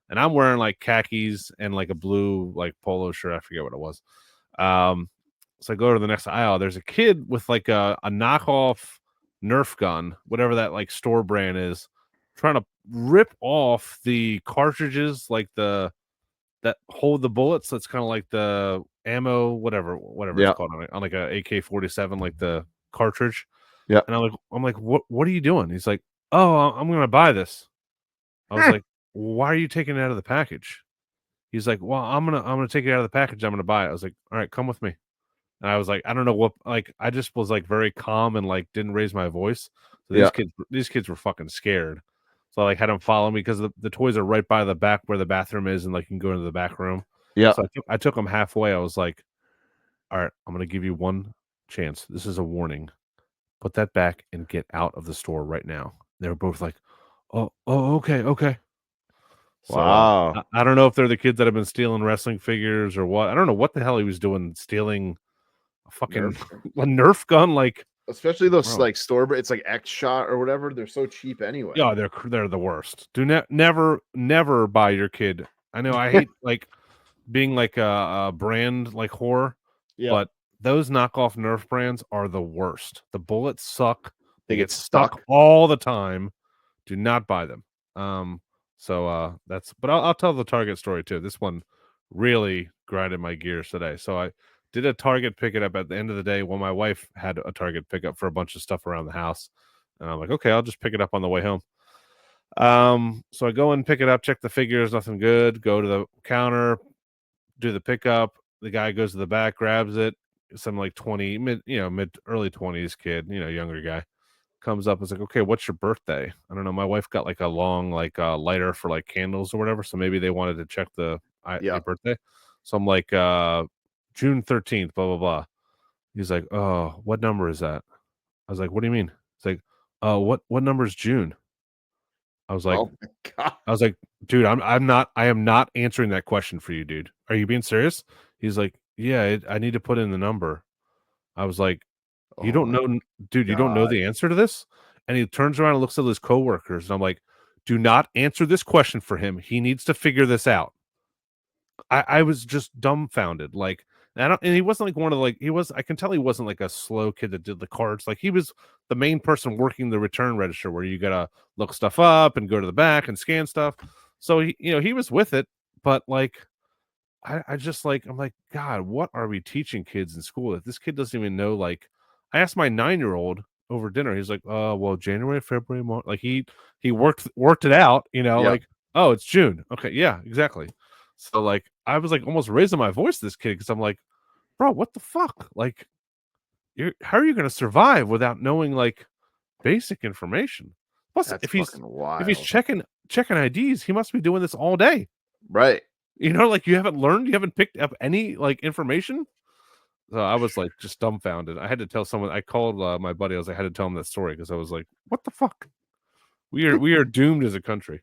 and I'm wearing like khakis and like a blue like polo shirt. I forget what it was. So I go to the next aisle. There's a kid with like a knockoff Nerf gun, whatever that like store brand is, trying to rip off the cartridges, like that hold the bullets. That's kind of like the ammo, whatever it's called on like a AK-47, like the cartridge. Yeah. And I'm like, what are you doing? He's like, oh, I'm gonna buy this. I was like, why are you taking it out of the package? He's like, well, I'm gonna take it out of the package. I'm gonna buy it. I was like, all right, come with me. And I was like, I don't know what, like, I just was like very calm and like didn't raise my voice. So these kids were fucking scared. So I like had them follow me because the toys are right by the back where the bathroom is, and like you can go into the back room. Yeah. So I took them halfway. I was like, all right, I'm gonna give you one chance. This is a warning. Put that back and get out of the store right now. They were both like, oh, okay. So Wow. I don't know if they're the kids that have been stealing wrestling figures or what. I don't know what the hell he was doing, stealing a fucking a Nerf gun, like especially those like store. It's like X Shot or whatever. They're so cheap anyway. Yeah, they're the worst. Do never buy your kid. I know I hate like being like a brand like whore, but those knockoff Nerf brands are the worst. The bullets suck. They get stuck all the time. Do not buy them. So that's. But I'll tell the Target story too. This one really grinded my gears today. So I did a Target pick it up at the end of the day when my wife had a Target pickup for a bunch of stuff around the house, and I'm like, okay, I'll just pick it up on the way home. So I go and pick it up, check the figures, nothing good. Go to the counter, do the pickup. The guy goes to the back, grabs it. Some like 20, mid early 20s kid, younger guy. Comes up and is like, okay, what's your birthday? I don't know. My wife got like a long lighter for like candles or whatever, so maybe they wanted to check the birthday. So I'm like, June 13th, blah blah blah. He's like, oh, what number is that? I was like, what do you mean? It's like, what number is June? I was like, oh my God. I was like, dude, I am not answering that question for you, dude. Are you being serious? He's like, yeah, I need to put in the number. I was like, you don't know, dude, you don't know the answer to this? And he turns around and looks at his coworkers, and I'm like, do not answer this question for him. He needs to figure this out. I was just dumbfounded. Like, and he wasn't like one of the, I can tell he wasn't like a slow kid that did the cards. Like, he was the main person working the return register where you gotta look stuff up and go to the back and scan stuff. So he was with it, but like, I just like, I'm like, God, what are we teaching kids in school that this kid doesn't even know? Like, I asked my 9-year-old over dinner. He's like, well, January, February, March. Like he worked it out, like, oh, it's June. Okay. Yeah, exactly. So like, I was like almost raising my voice to this kid because I'm like, bro, what the fuck? Like, how are you going to survive without knowing like basic information? Plus, if he's checking IDs, he must be doing this all day. Right. Like you haven't picked up any like information. So I was like just dumbfounded. I had to tell someone. I called my buddy. I had to tell him that story because I was like, "What the fuck? We are doomed as a country."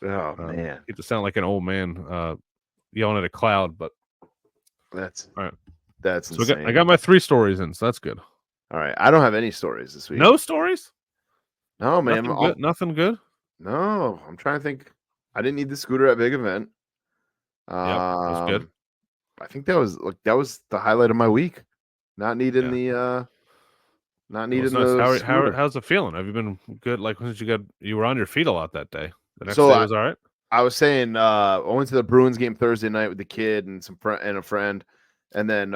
Oh man, it to sound like an old man yelling at a cloud, but that's all right. That's so insane. I got my 3 stories in, so that's good. All right, I don't have any stories this week. No stories? No, man. Nothing good. No, I'm trying to think. I didn't need the scooter at big event. That was good. I think that was the highlight of my week. Not needing the nice. How's it feeling? Have you been good? Like, since you were on your feet a lot that day. The next day was all right. I was saying I went to the Bruins game Thursday night with the kid and a friend, and then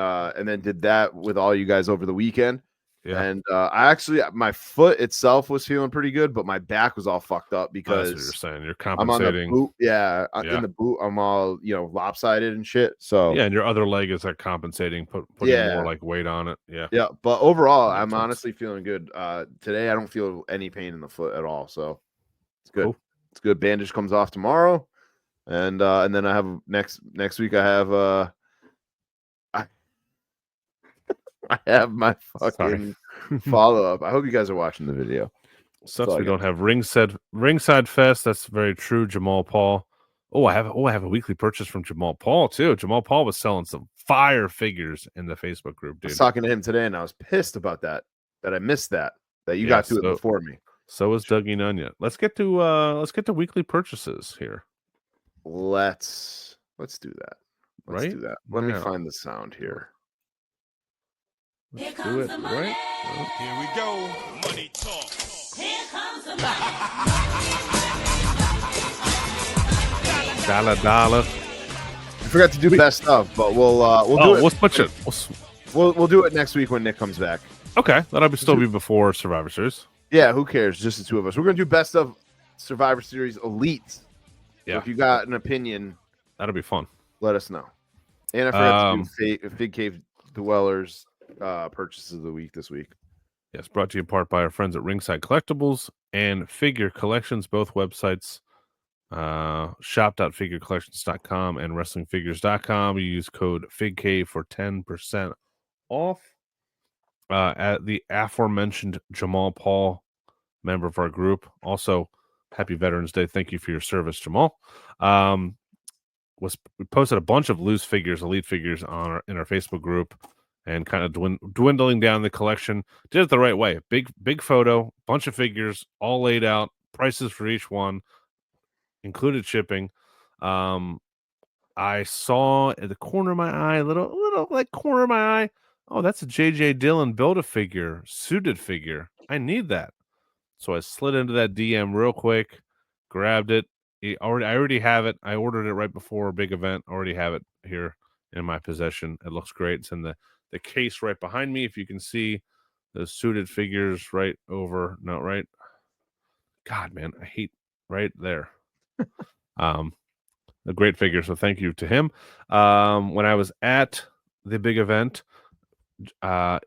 did that with all you guys over the weekend. Yeah. And I actually, my foot itself was feeling pretty good, but my back was all fucked up because that's what you're saying. You're compensating. I'm on the boot. Yeah. In the boot, I'm all, lopsided and shit. So yeah. And your other leg is like compensating, putting more like weight on it. Yeah. Yeah. But overall, I'm honestly feeling good. Today, I don't feel any pain in the foot at all. So it's good. Cool. It's good. Bandage comes off tomorrow. And then I have next week, I have, I have my fucking follow-up. I hope you guys are watching the video. Sucks we don't have ringside fest. That's very true. Jamal Paul. I have a weekly purchase from Jamal Paul too. Jamal Paul was selling some fire figures in the Facebook group, dude. I was talking to him today and I was pissed about that I missed that you got to it before me. So was Dougie Nunya. Let's get to weekly purchases here. Let's do that. Let's do that. Let me find the sound here. Here comes the money. Right? Here we go. Money talk. Here comes the money. Dollar. I forgot to do best of, but we'll do it. We'll switch it. We'll do it next week when Nick comes back. Okay, that'll still be before Survivor Series. Yeah, who cares? Just the two of us. We're gonna do best of Survivor Series Elite. Yeah. So if you got an opinion, that'll be fun. Let us know. And I forgot to do Fig Cave Dwellers purchases of the week this week. Yes, brought to you in part by our friends at Ringside Collectibles and Figure Collections, both websites, shop.figurecollections.com and wrestlingfigures.com. You use code FIGK for 10% off. At the aforementioned Jamal Paul, member of our group. Also, happy Veterans Day. Thank you for your service, Jamal. We posted a bunch of loose figures, elite figures in our Facebook group, and kind of dwindling down the collection. Did it the right way. Big photo, bunch of figures, all laid out, prices for each one, included shipping. I saw at the corner of my eye, little like corner of my eye. Oh, that's a JJ Dillon Build-A-Figure, suited figure. I need that. So I slid into that DM real quick, grabbed it. I already have it. I ordered it right before a big event. I already have it here in my possession. It looks great. It's in the case right behind me. If you can see the suited figures right over. No, right. God, man, I hate right there. A great figure. So thank you to him. When I was at the big event,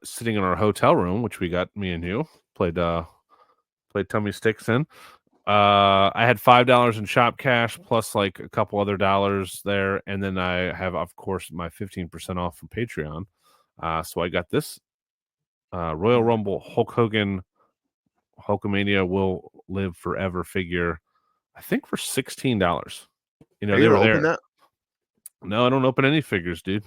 sitting in our hotel room, which we got, me and you played tummy sticks in. I had $5 in shop cash plus like a couple other dollars there, and then I have, of course, my 15% off from Patreon. So I got this Royal Rumble Hulk Hogan Hulkamania Will Live Forever figure, I think for $16. You know, they were there. That? No, I don't open any figures, dude.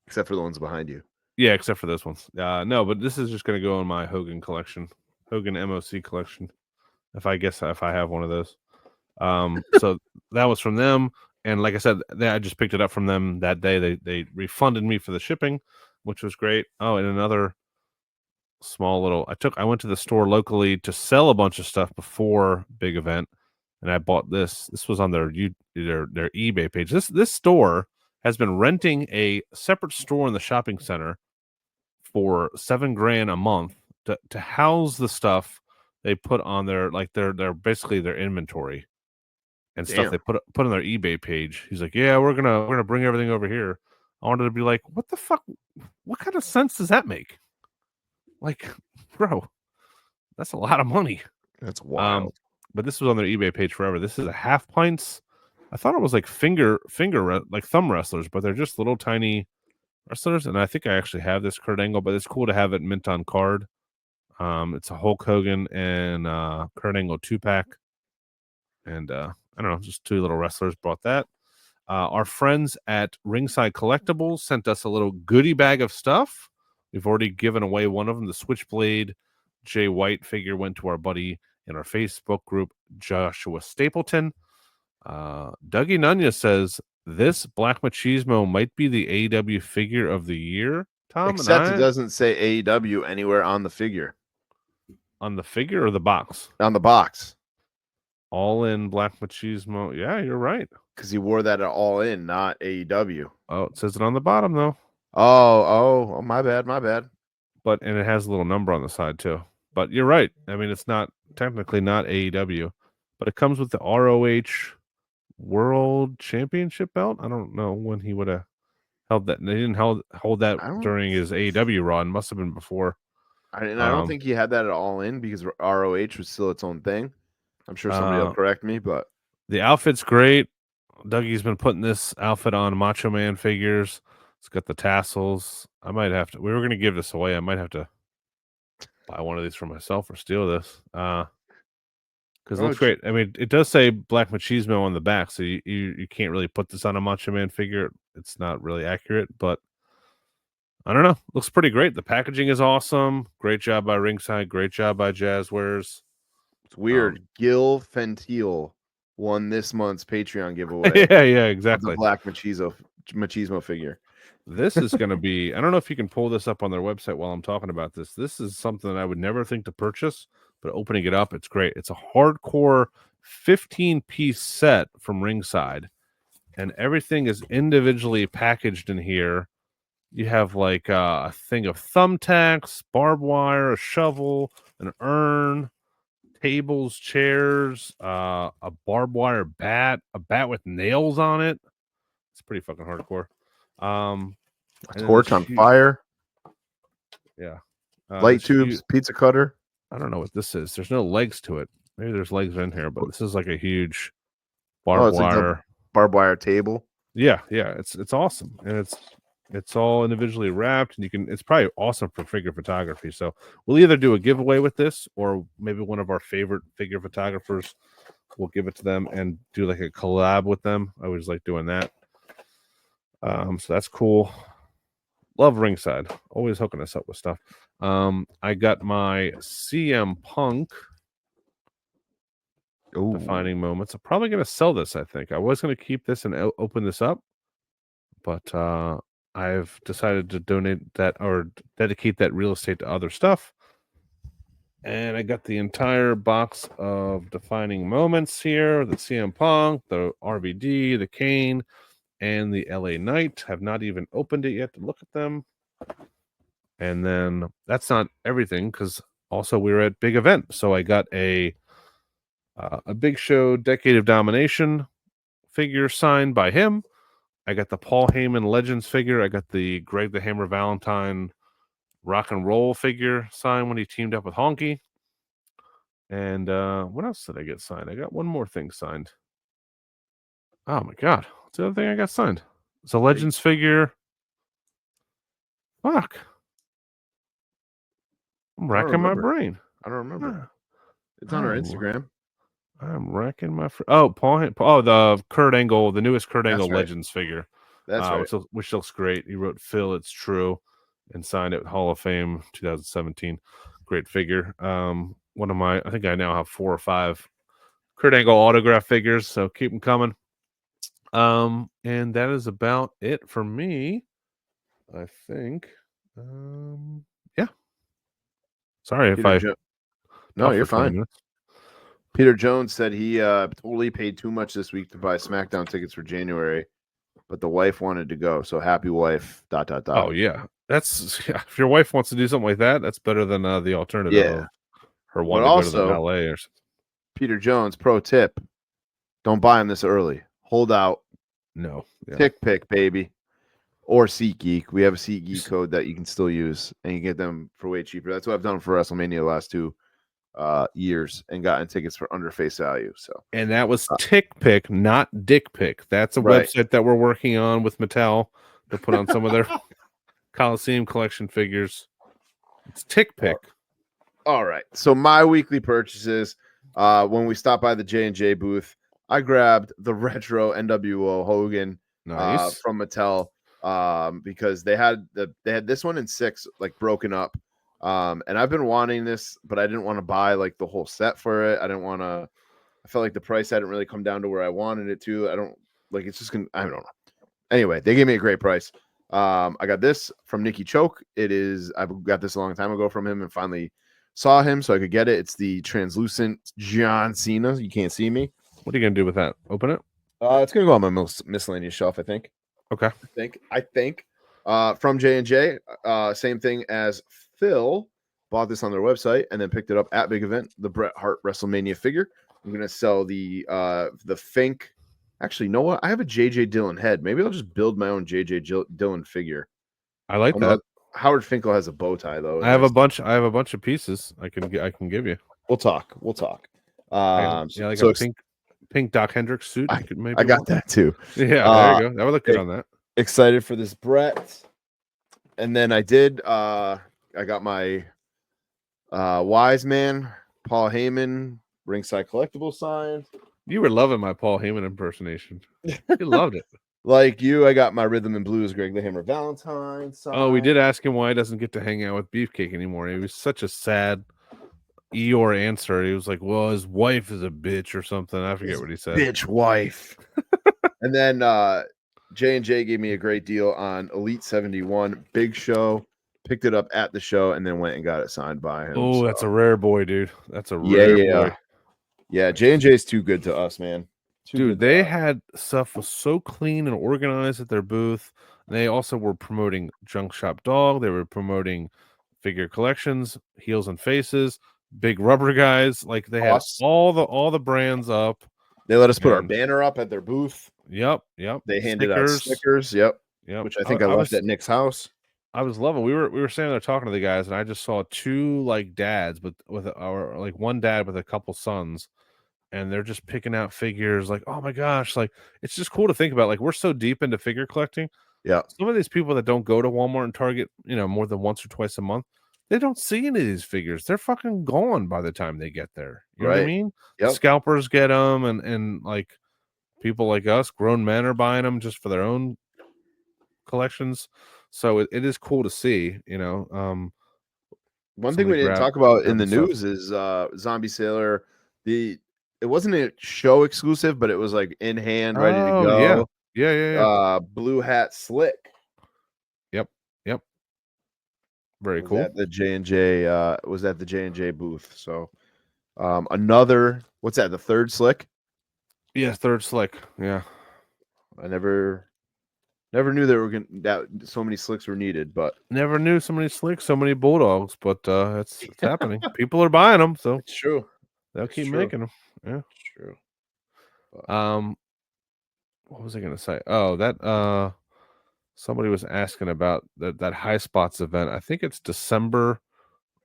Except for the ones behind you. Yeah, except for this ones. No, but this is just going to go in my Hogan collection, Hogan MOC collection. If I have one of those. So that was from them. And like I said, I just picked it up from them that day. They refunded me for the shipping, which was great. Oh, and another small little, I went to the store locally to sell a bunch of stuff before big event, and I bought this. This was on their eBay page. This store has been renting a separate store in the shopping center for $7,000 a month to house the stuff they put on their basically their inventory and stuff they put on their eBay page. He's like, yeah, we're gonna bring everything over here. I wanted to be like, what the fuck? What kind of sense does that make? Like, bro, that's a lot of money. That's wild. But this was on their eBay page forever. This is a half pints. I thought it was like finger like thumb wrestlers, but they're just little tiny wrestlers. And I think I actually have this Kurt Angle, but it's cool to have it mint on card. It's a Hulk Hogan and Kurt Angle 2-pack. And I don't know, just two little wrestlers bought that. Our friends at Ringside Collectibles sent us a little goodie bag of stuff. We've already given away one of them. The Switchblade Jay White figure went to our buddy in our Facebook group, Joshua Stapleton. Dougie Nunya says this Black Machismo might be the AEW figure of the year. Tom, except it doesn't say AEW anywhere on the figure. On the figure or the box? On the box. All in Black Machismo. Yeah, you're right. Because he wore that at All In, not AEW. Oh, it says it on the bottom though. Oh, my bad. But and it has a little number on the side too. But you're right. I mean, it's not technically not AEW, but it comes with the ROH World Championship belt. I don't know when he would have held that. They didn't hold that during his AEW run. Must have been before. I don't think he had that at All In because ROH was still its own thing. I'm sure somebody will correct me, but the outfit's great. Dougie's been putting this outfit on Macho Man figures. It's got the tassels. I might have to. We were going to give this away. I might have to buy one of these for myself or steal this. Because it looks great. I mean, it does say Black Machismo on the back, so you can't really put this on a Macho Man figure. It's not really accurate, but I don't know. Looks pretty great. The packaging is awesome. Great job by Ringside. Great job by Jazzwares. It's weird. Gil Fentiel won this month's Patreon giveaway. yeah, exactly. The Black Machismo figure. This is going to be, I don't know if you can pull this up on their website while I'm talking about this. This is something that I would never think to purchase, but opening it up, it's great. It's a hardcore 15-piece set from Ringside, and everything is individually packaged in here. You have like a thing of thumbtacks, barbed wire, a shovel, an urn, tables, chairs, a barbed wire bat, a bat with nails on it. It's pretty fucking hardcore. A torch on fire. Yeah. Light tubes, pizza cutter. I don't know what this is. There's no legs to it. Maybe there's legs in here, but this is like a huge barbed wire. Like barbed wire table. Yeah, it's awesome, and it's all individually wrapped, and it's probably awesome for figure photography. So we'll either do a giveaway with this, or maybe one of our favorite figure photographers will give it to them and do like a collab with them. I always like doing that. So that's cool. Love Ringside, always hooking us up with stuff. I got my CM Punk defining moments. I'm probably going to sell this. I think I was going to keep this and open this up, but I've decided to donate that or dedicate that real estate to other stuff. And I got the entire box of defining moments here: the CM Punk, the RVD, the Kane, and the LA Knight. Have not even opened it yet to look at them. And then that's not everything, because also we were at Big Event, so I got a Big Show Decade of Domination figure signed by him. I got the Paul Heyman Legends figure. I got the Greg the Hammer Valentine Rock and Roll figure signed when he teamed up with Honky. And what else did I get signed? I got one more thing signed. Oh my god, what's the other thing I got signed? It's a Legends figure. Fuck. I'm racking my brain. I don't remember. It's on our Instagram. I'm racking my the Kurt Angle, the newest Kurt Angle Legends figure. That's right. Which looks great. He wrote Phil, it's true, and signed it with Hall of Fame 2017. Great figure. I think I now have 4 or 5 Kurt Angle autograph figures, so keep them coming. And that is about it for me, I think. Yeah. Sorry No, you're fine. Peter Jones said he totally paid too much this week to buy SmackDown tickets for January, but the wife wanted to go. So happy wife. ... Oh yeah, if your wife wants to do something like that, that's better than the alternative. Yeah, her wanting to go to the ballet or something. Peter Jones, pro tip: don't buy them this early. Hold out. No, Tick pick, baby, or SeatGeek. We have a SeatGeek code that you can still use, and you get them for way cheaper. That's what I've done for WrestleMania the last 2 years, and gotten tickets for under face value. So, and that was Tick Pick, not Dick Pick. That's a website that we're working on with Mattel to put on some of their Coliseum collection figures. It's Tick Pick. All right. So my weekly purchases, when we stopped by the J&J booth, I grabbed the retro NWO Hogan from Mattel because they had this one in 6 like broken up. And I've been wanting this, but I didn't want to buy like the whole set for it. I felt like the price hadn't really come down to where I wanted it to. I don't know. Anyway, they gave me a great price. I got this from Nikki Choke. I've got this a long time ago from him and finally saw him so I could get it. It's the translucent John Cena. You can't see me. What are you going to do with that? Open it? It's going to go on my miscellaneous shelf, I think. Okay. I think. From J&J, same thing as Phil bought this on their website and then picked it up at Big Event, the Bret Hart WrestleMania figure. I'm going to sell the Fink. Actually, you know what? I have a JJ Dillon head. Maybe I'll just build my own JJ Dillon figure. I like that. Howard Finkel has a bow tie though. I have a bunch of pieces I can give you. We'll talk. Like a pink Doc Hendricks suit. I got that too. Yeah, there you go. That would look good on that. Excited for this Bret. And then I got my Wiseman, Paul Heyman, Ringside Collectible signed. You were loving my Paul Heyman impersonation. You loved it. Like you, I got my Rhythm and Blues Greg the Hammer Valentine signed. Oh, we did ask him why he doesn't get to hang out with Beefcake anymore. He was such a sad Eeyore answer. He was like, well, his wife is a bitch or something. I forget what he said. Bitch wife. And then J&J gave me a great deal on Elite 71 Big Show. Picked it up at the show and then went and got it signed by him. Oh, that's a rare boy, dude. That's a rare boy. Yeah, J&J is too good to us, man. Dude, they had stuff was so clean and organized at their booth. They also were promoting Junk Shop Dog. They were promoting figure collections, Heels and Faces, Big Rubber Guys. Like they had all the brands up. They let us put our banner up at their booth. Yep. They handed out stickers. Yep. Which I think I left at Nick's house. I was loving. We were standing there talking to the guys, and I just saw two like dads with our like one dad with a couple sons, and they're just picking out figures. Like, oh my gosh, like it's just cool to think about. Like we're so deep into figure collecting. Yeah. Some of these people that don't go to Walmart and Target, more than once or twice a month, they don't see any of these figures. They're fucking gone by the time they get there. You know what I mean? Yep. Scalpers get them, and like people like us, grown men, are buying them just for their own collections. So it is cool to see, One thing we didn't talk about in the news is Zombie Sailor. It wasn't a show exclusive, but it was like in hand, ready to go. Yeah. Blue hat slick. Yep. Very cool. At the J&J was at the J&J booth. So another, what's that, the third slick? Yeah, third slick. Yeah. I never knew that so many slicks were needed, but never knew so many slicks, so many bulldogs, but it's happening. People are buying them, so it's true. They'll keep making them. Yeah, it's true. But, what was I gonna say? Oh, that somebody was asking about that High Spots event. I think it's December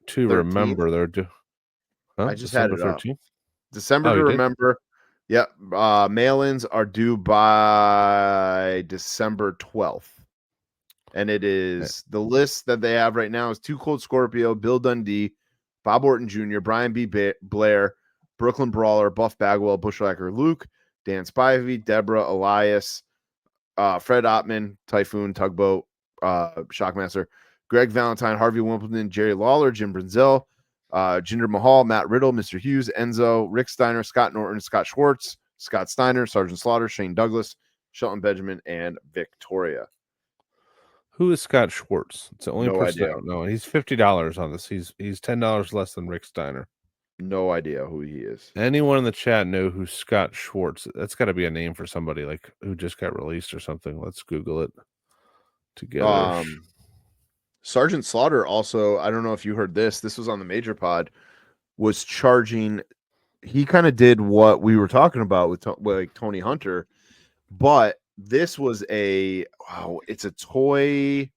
to 13th? remember. They're I just had it 13th. December to remember. Yep. Mail-ins are due by December 12th. And it is the list that they have right now is Too Cold Scorpio, Bill Dundee, Bob Orton Jr., Brian B. Blair, Brooklyn Brawler, Buff Bagwell, Bushwhacker Luke, Dan Spivey, Deborah, Elias, Fred Ottman, Typhoon, Tugboat, Shockmaster, Greg Valentine, Harvey Wimbledon, Jerry Lawler, Jim Brunzel, Jinder Mahal, Matt Riddle, Mr. Hughes, Enzo, Rick Steiner, Scott Norton, Scott Schwartz, Scott Steiner, Sergeant Slaughter, Shane Douglas, Shelton Benjamin, and Victoria. Who is Scott Schwartz? It's the only person idea. I don't know. He's $50 on this. He's $10 less than Rick Steiner. No idea who he is. Anyone in the chat know who Scott Schwartz? That's got to be a name for somebody like who just got released or something. Let's Google it together. Sergeant Slaughter also, I don't know if you heard this. This was on the Major Pod. Was charging. He kind of did what we were talking about with like Tony Hunter, but this was it's a toy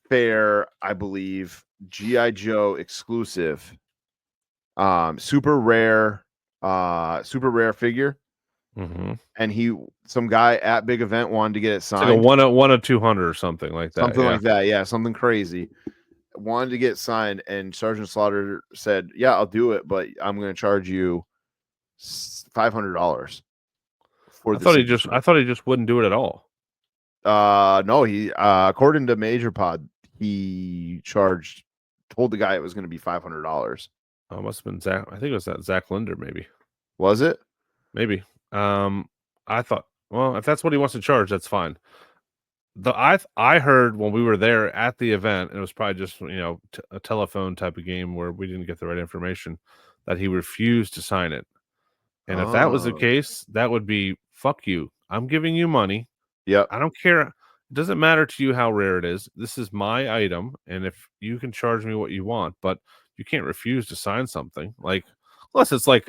fair, I believe, G.I. Joe exclusive, super rare figure. Mm-hmm. And some guy at big event wanted to get it signed. It's like a 1 of 200 or something like that. Something like that. Yeah, something crazy. Wanted to get signed, and Sergeant Slaughter said, "Yeah, I'll do it, but I'm going to charge you $500." I thought he just wouldn't do it at all. No, he according to Major Pod, he told the guy it was going to be $500. Oh, it must have been Zach. I think it was that Zach Linder, maybe. Was it? Maybe. I thought, well, if that's what he wants to charge, that's fine. I heard when we were there at the event, and it was probably just a telephone type of game where we didn't get the right information, that he refused to sign it. And if that was the case, that would be fuck you. I'm giving you money. Yeah, I don't care. It doesn't matter to you how rare it is. This is my item, and if you can charge me what you want, but you can't refuse to sign something, like unless it's like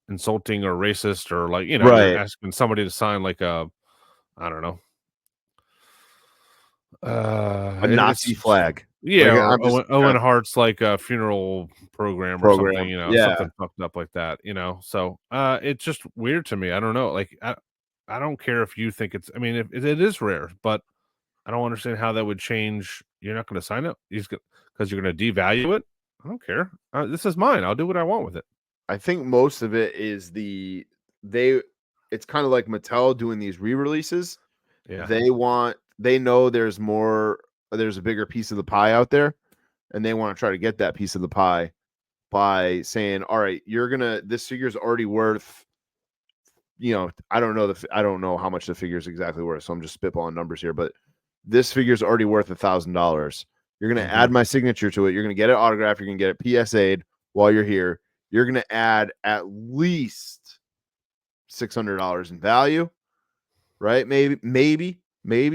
insulting or racist or like right. You're asking somebody to sign like I don't know. A Nazi flag. Yeah, like, Owen Hart's like a funeral program or something, something fucked up like that, So it's just weird to me. I don't know. Like I don't care if you think it's. I mean, if it is rare, but I don't understand how that would change. You're not going to sign it because you're going to devalue it. I don't care. This is mine. I'll do what I want with it. I think most of it is it's kind of like Mattel doing these re-releases. Yeah. They know there's a bigger piece of the pie out there, and they want to try to get that piece of the pie by saying, all right, this figure's already worth, I don't know how much the figure's exactly worth. So I'm just spitballing numbers here, but this figure's already worth $1,000. You're going to add my signature to it. You're going to get it autographed. You're going to get it PSA'd while you're here. You're going to add at least $600 in value, right? Maybe.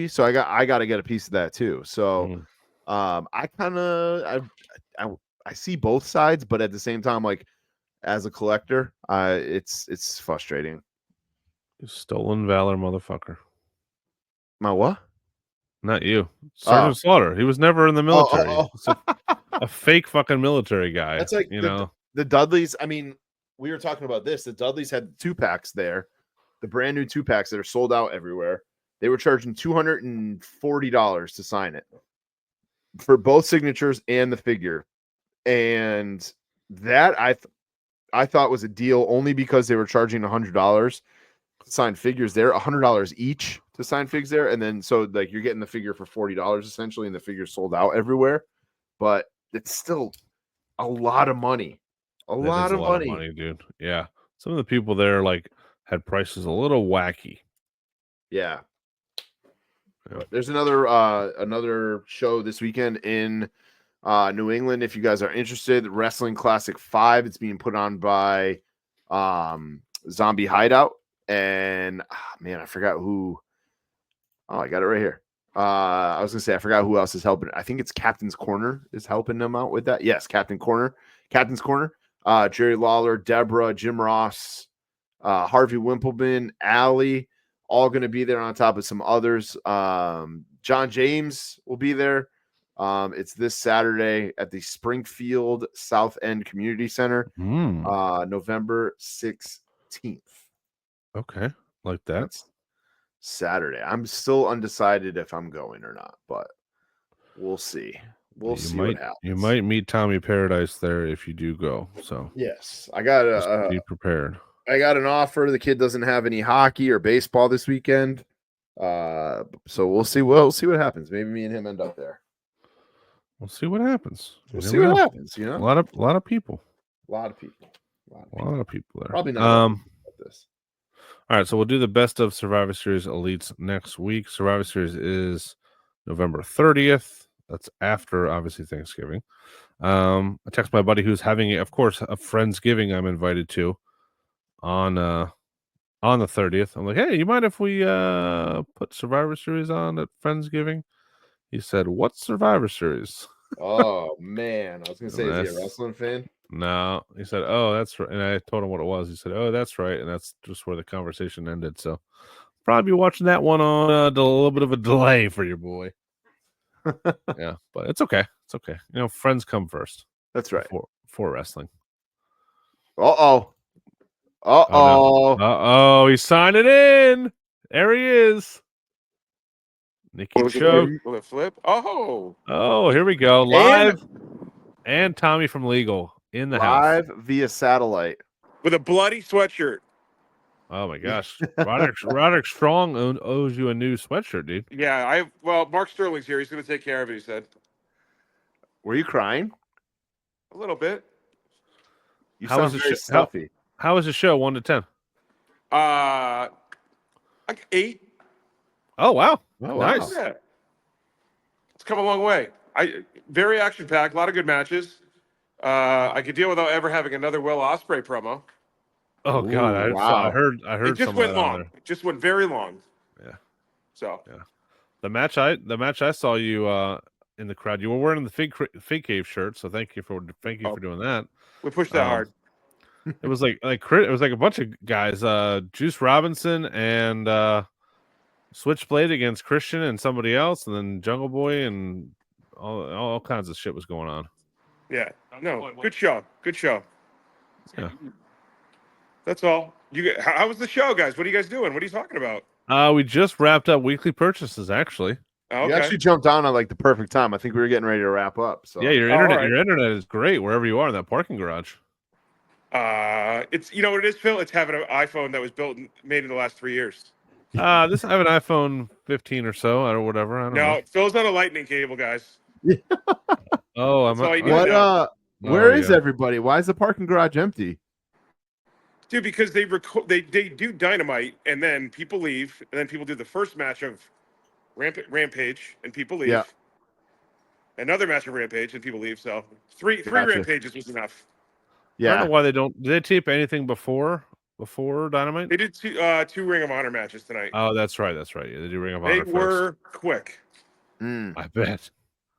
So I got to get a piece of that too. So I see both sides, but at the same time, like as a collector, it's frustrating. You stolen valor, motherfucker. My what? Not you. Sergeant Slaughter. He was never in the military. It's a fake fucking military guy. That's like the Dudleys. I mean, we were talking about this. The Dudleys had 2-packs there, the brand new 2-packs that are sold out everywhere. They were charging $240 to sign it for both signatures and the figure. And that I thought was a deal only because they were charging $100 to sign figures there, $100 each to sign figs there. And then so like you're getting the figure for $40 essentially, and the figure sold out everywhere. But it's still a lot of money. A lot of money, dude. Yeah. Some of the people there like had prices a little wacky. Yeah. There's another show this weekend in New England. If you guys are interested, Wrestling Classic 5. It's being put on by Zombie Hideout. And man, I forgot who. Oh, I got it right here. I was gonna say I forgot who else is helping. I think it's Captain's Corner is helping them out with that. Yes, Captain's Corner. Jerry Lawler, Deborah, Jim Ross, Harvey Wimpleman, Allie, all going to be there on top of some others. John James will be there. It's this Saturday at the Springfield South End Community Center, November 16th. Okay, like that. That's Saturday. I'm still undecided if I'm going or not, but we'll see. We'll see what happens. You might meet Tommy Paradise there if you do go. So yes, I got be prepared. I got an offer. The kid doesn't have any hockey or baseball this weekend, so we'll see. We'll see what happens. Maybe me and him end up there. We'll see what happens. We'll see what happens. You know, a lot of people. A lot of people there. Probably not. This. All right, so we'll do the best of Survivor Series Elites next week. Survivor Series is November 30th. That's after, obviously, Thanksgiving. I text my buddy who's having, of course, a Friendsgiving I'm invited to on the 30th. I'm like, hey, you mind if we put Survivor Series on at Friendsgiving? He said, what's Survivor Series? Oh, man. I was going to say, is he a wrestling fan? No. He said, oh, that's right. And I told him what it was. He said, oh, that's right. And that's just where the conversation ended. So probably be watching that one on a little bit of a delay for your boy. Yeah, but it's okay. It's okay. You know, friends come first. That's right. For wrestling. Uh-oh. He's signing in. There he is. Nikki Choke. Will it flip? Oh, here we go. Live. And Tommy from Legal in the house. Live via satellite. With a bloody sweatshirt. Oh my gosh. Roderick Strong owes you a new sweatshirt, dude. Yeah, Mark Sterling's here. He's going to take care of it, he said. Were you crying? A little bit. You sound very stuffy. How was the show, 1 to 10? Like 8. Oh, wow. Oh, nice. Yeah. It's come a long way. Very action-packed, a lot of good matches. I could deal without ever having another Will Ospreay promo. Oh God! I heard. It just went long. It just went very long. Yeah. So. Yeah. The match I saw you in the crowd. You were wearing the Fig Cave shirt, so thank you for doing that. We pushed that hard. It was like it was like a bunch of guys. Juice Robinson and Switchblade against Christian and somebody else, and then Jungle Boy and all kinds of shit was going on. Yeah. No. Good show. Good show. Yeah. That's all. How was the show, guys? What are you guys doing? What are you talking about? We just wrapped up weekly purchases, actually. Oh, okay. You actually jumped on at like the perfect time. I think we were getting ready to wrap up. So yeah, your internet is great wherever you are in that parking garage. It's what it is, Phil. It's having an iPhone that was made in the last 3 years. I have an iPhone 15 or so or whatever. I don't know. Phil's on a lightning cable, guys. Oh, where is everybody? Why is the parking garage empty? Dude, because they do Dynamite, and then people leave, and then people do the first match of Rampage, and people leave. Yeah. Another match of Rampage, and people leave. So three Rampages was enough. Yeah. I don't know why they don't. Did they tape anything before Dynamite? They did two Ring of Honor matches tonight. Oh, that's right. Yeah, they do Ring of Honor. They were quick. I bet.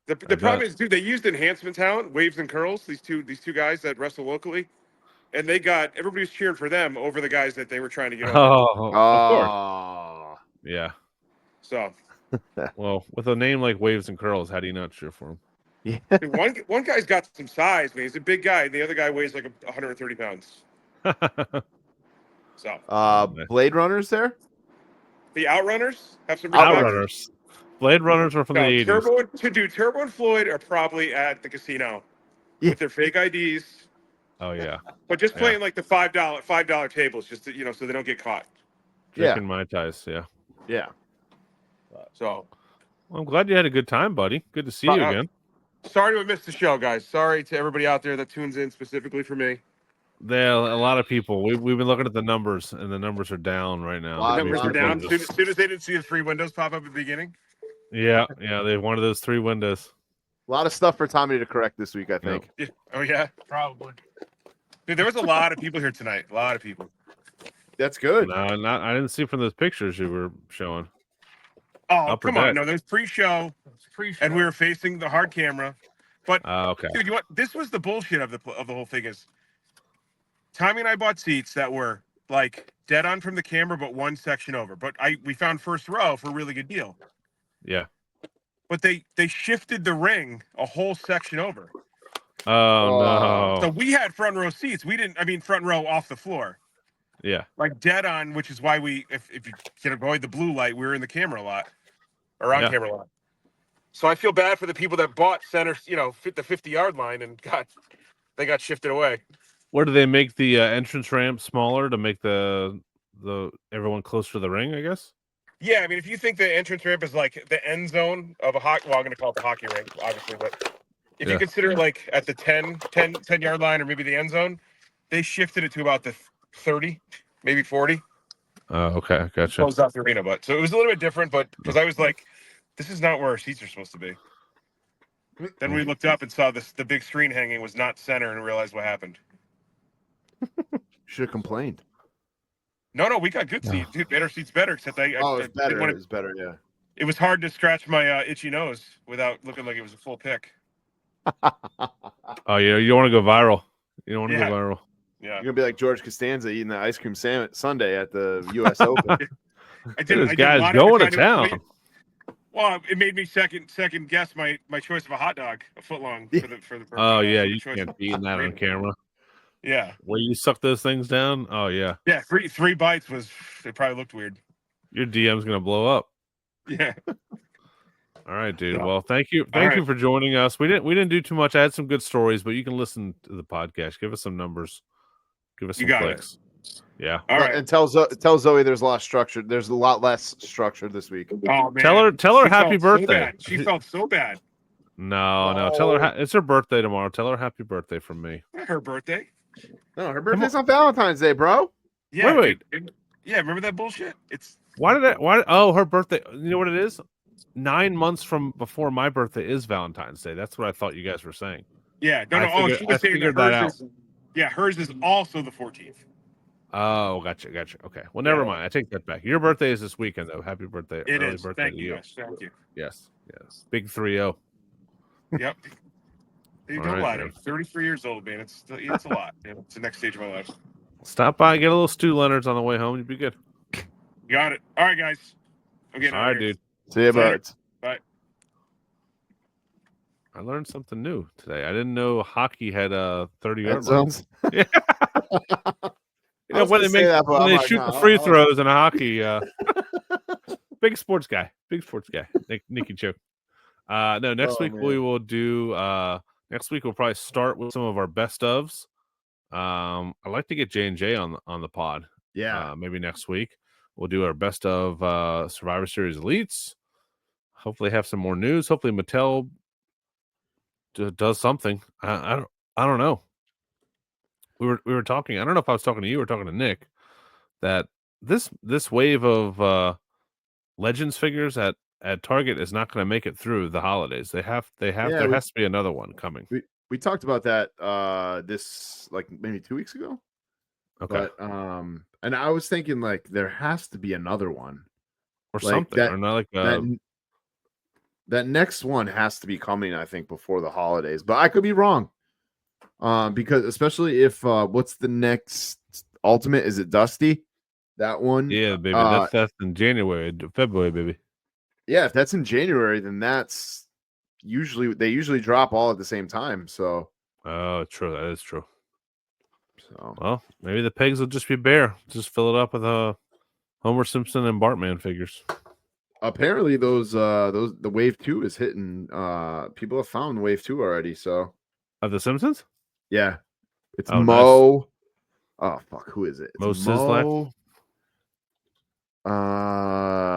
The problem is, dude, they used enhancement talent, Waves and Curls. These two guys that wrestle locally. And everybody was cheering for them over the guys that they were trying to get over. Oh, of course. Yeah. So Well, with a name like Waves and Curls, how do you not cheer for him? Yeah. Dude, one guy's got some size, man. He's a big guy. The other guy weighs like 130 pounds. So Blade Runner's there. the Outrunners have some respect. Outrunners. Blade Runners were from the 80s. Turbo and Floyd are probably at the casino with their fake IDs. Oh yeah, but just playing like the $5 tables, just to, so they don't get caught. Drinking Mai Tais, yeah. So, well, I'm glad you had a good time, buddy. Good to see you again. Sorry to have missed the show, guys. Sorry to everybody out there that tunes in specifically for me. There a lot of people. We've been looking at the numbers, and the numbers are down right now. The numbers are down. As soon as they didn't see the 3 windows pop up at the beginning. Yeah, they wanted those 3 windows. A lot of stuff for Tommy to correct this week, I think. Yep. Oh yeah, probably. Dude, there was a lot of people here tonight. A lot of people. That's good. No, I didn't see from those pictures you were showing. Oh, come on. No, there's pre-show, and we were facing the hard camera. But okay. Dude, this was the bullshit of the whole thing is Tommy and I bought seats that were like dead on from the camera, but one section over. But we found first row for a really good deal. Yeah. But they shifted the ring a whole section over. Oh, no. So we had front row seats. Front row off the floor. Yeah. Like dead on, which is why if you can avoid the blue light, we were in the camera a lot. Or on camera a lot. So I feel bad for the people that bought center, fit the 50-yard line and they got shifted away. Where do they make the entrance ramp smaller to make the everyone closer to the ring, I guess? Yeah, if you think the entrance ramp is like the end zone of a hockey, well, I'm going to call it the hockey rink, obviously, but if you consider like at the 10-yard line or maybe the end zone, they shifted it to about the 30, maybe 40. Oh, okay, gotcha. Closed off the arena, but so it was a little bit different, but because I was like, this is not where our seats are supposed to be. Then we looked up and saw the big screen hanging was not center and realized what happened. Should have complained. No, we got good seats. Dude, made our seats better, except it's better. It was better, yeah. It was hard to scratch my itchy nose without looking like it was a full pick. Oh, yeah, you want to go viral. You don't want to go viral. Yeah. You're going to be like George Costanza eating the ice cream sundae at the U.S. Open. This guy's going to town. Well, it made me second guess my choice of a hot dog, a foot long for the Oh yeah, you can't be eating that on camera. Yeah. Where you suck those things down? Oh yeah. Yeah, three bites it probably looked weird. Your DM's gonna blow up. Yeah. All right, dude. Well, thank you for joining us. We didn't do too much. I had some good stories, but you can listen to the podcast. Give us some numbers. Give us some clicks. Yeah. All right. And tell Zoe there's a lot of structure. There's a lot less structure this week. Oh man. Tell her happy birthday. She felt so bad. No. Tell her it's her birthday tomorrow. Tell her happy birthday from me. Not her birthday. No, her birthday's on Valentine's Day, bro. Yeah. Wait. Yeah, remember that bullshit? Her birthday. You know what it is? 9 months from before my birthday is Valentine's Day. That's what I thought you guys were saying. Yeah. No. She was saying that hers is also the 14th. Oh, gotcha. Okay. Well, never mind. I take that back. Your birthday is this weekend, though. Happy birthday. It is. Birthday Thank to you. Guys. Thank you. Yes. Big 3-0. Yep. Don't lie to me. 33 years old, man. It's a lot. It's the next stage of my life. Stop by, get a little Stu Leonard's on the way home. You'd be good. Got it. All right, guys. I'm getting all right, dude. See you, birds. Bye. I learned something new today. I didn't know hockey had 30-yard zones. Yeah. When they shoot the free throws in hockey, big sports guy, Nicky Choke. No, next week we will do. Next week we'll probably start with some of our best ofs. I'd like to get J&J on the pod. Yeah, maybe next week we'll do our best of Survivor Series elites. Hopefully have some more news. Hopefully Mattel does something. I don't know. We were talking. I don't know if I was talking to you or talking to Nick. That this wave of Legends figures at Target is not going to make it through the holidays. There has to be another one coming. We talked about that this like maybe 2 weeks ago. Okay. But and I was thinking like there has to be another one or like something or not like that next one has to be coming, I think, before the holidays. But I could be wrong. Because especially if what's the next Ultimate? Is it Dusty? That one? Yeah, baby. That's in February, baby. Yeah, if that's in January, then that's they usually drop all at the same time. So Oh, true. That is true. So well, maybe the pegs will just be bare. Just fill it up with Homer Simpson and Bartman figures. apparently the wave 2 is hitting. People have found wave 2 already. So Of the Simpsons? yeah, it's Mo. Nice. Oh fuck, who is it? It's Mo Sizlak.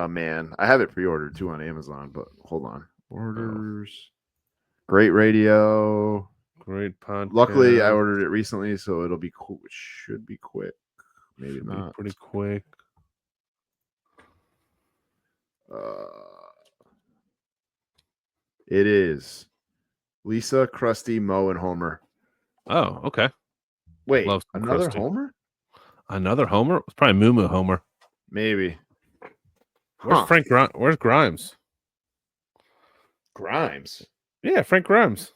Man, I have it pre-ordered too on Amazon, but hold on. Orders. Great radio. Great podcast. Luckily, I ordered it recently, so it'll be cool. It should be quick. Maybe Should not. be pretty quick. It is Lisa, Krusty, Mo, and Homer. Oh, okay. Wait, Love another Krusty. Homer? Another Homer? It's probably Moo Moo Homer. Maybe. Where's Frank? Where's Grimes? Grimes. Yeah, Frank Grimes.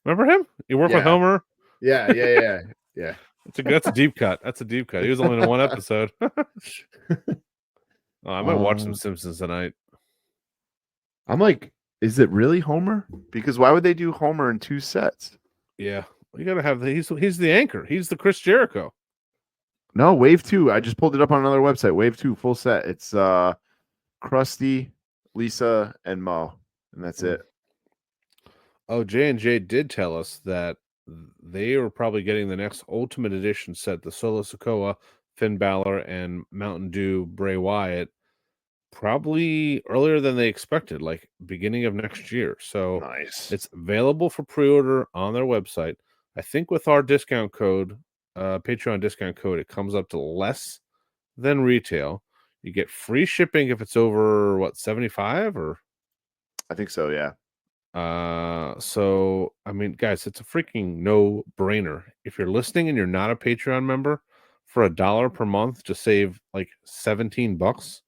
Remember him? You work with Homer? Yeah. That's a deep cut. That's a deep cut. He was only in one episode. I might watch some Simpsons tonight. I'm like, is it really Homer? Because why would they do Homer in 2 sets? Yeah, you gotta have he's the anchor. He's the Chris Jericho. No, Wave 2. I just pulled it up on another website. Wave 2, full set. It's Krusty, Lisa, and Mo, and that's it. Oh, J&J did tell us that they are probably getting the next Ultimate Edition set, the Solo Sikoa, Finn Balor, and Mountain Dew Bray Wyatt, probably earlier than they expected, like beginning of next year. So nice. It's available for pre-order on their website. I think with our discount code, Patreon discount code, it comes up to less than retail. You get free shipping if it's over what, 75 or I think so, yeah. So I mean, guys, it's a freaking no-brainer. If you're listening and you're not a Patreon member, for $1 per month to save like $17,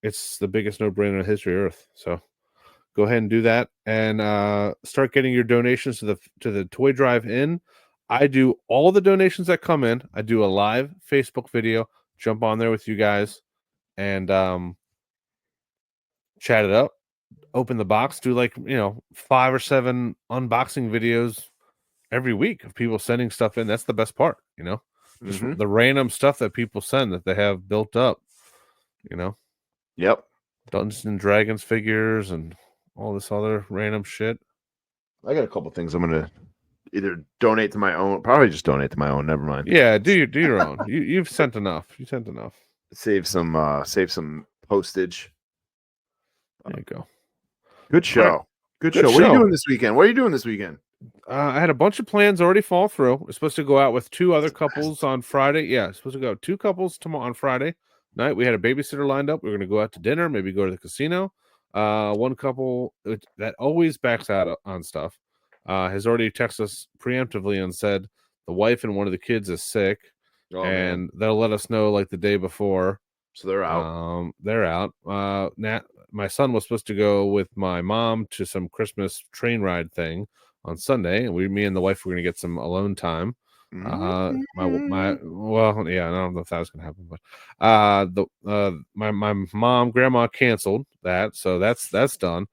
it's the biggest no-brainer in history of Earth. So go ahead and do that and start getting your donations to the Toy Drive In. I do all the donations that come in. I do a live Facebook video, jump on there with you guys and chat it up, open the box, do 5 or 7 unboxing videos every week of people sending stuff in. That's the best part, just the random stuff that people send that they have built up, Yep. Dungeons and Dragons figures and all this other random shit. I got a couple things I'm gonna either donate to my own. Probably just donate to my own. Never mind. Yeah, do your own. You've sent enough. You sent enough. Save some postage. There you go. Good show. Right. Good show. What are you doing this weekend? I had a bunch of plans already fall through. We're supposed to go out with 2 other couples on Friday. Yeah, supposed to go 2 couples tomorrow on Friday night. We had a babysitter lined up. We were going to go out to dinner, maybe go to the casino. One couple that always backs out on stuff has already texted us preemptively and said the wife and one of the kids is sick, and they'll let us know like the day before. So they're out. They're out. My son was supposed to go with my mom to some Christmas train ride thing on Sunday, and me and the wife were going to get some alone time. I don't know if that was gonna happen, but my grandma canceled that, so that's done.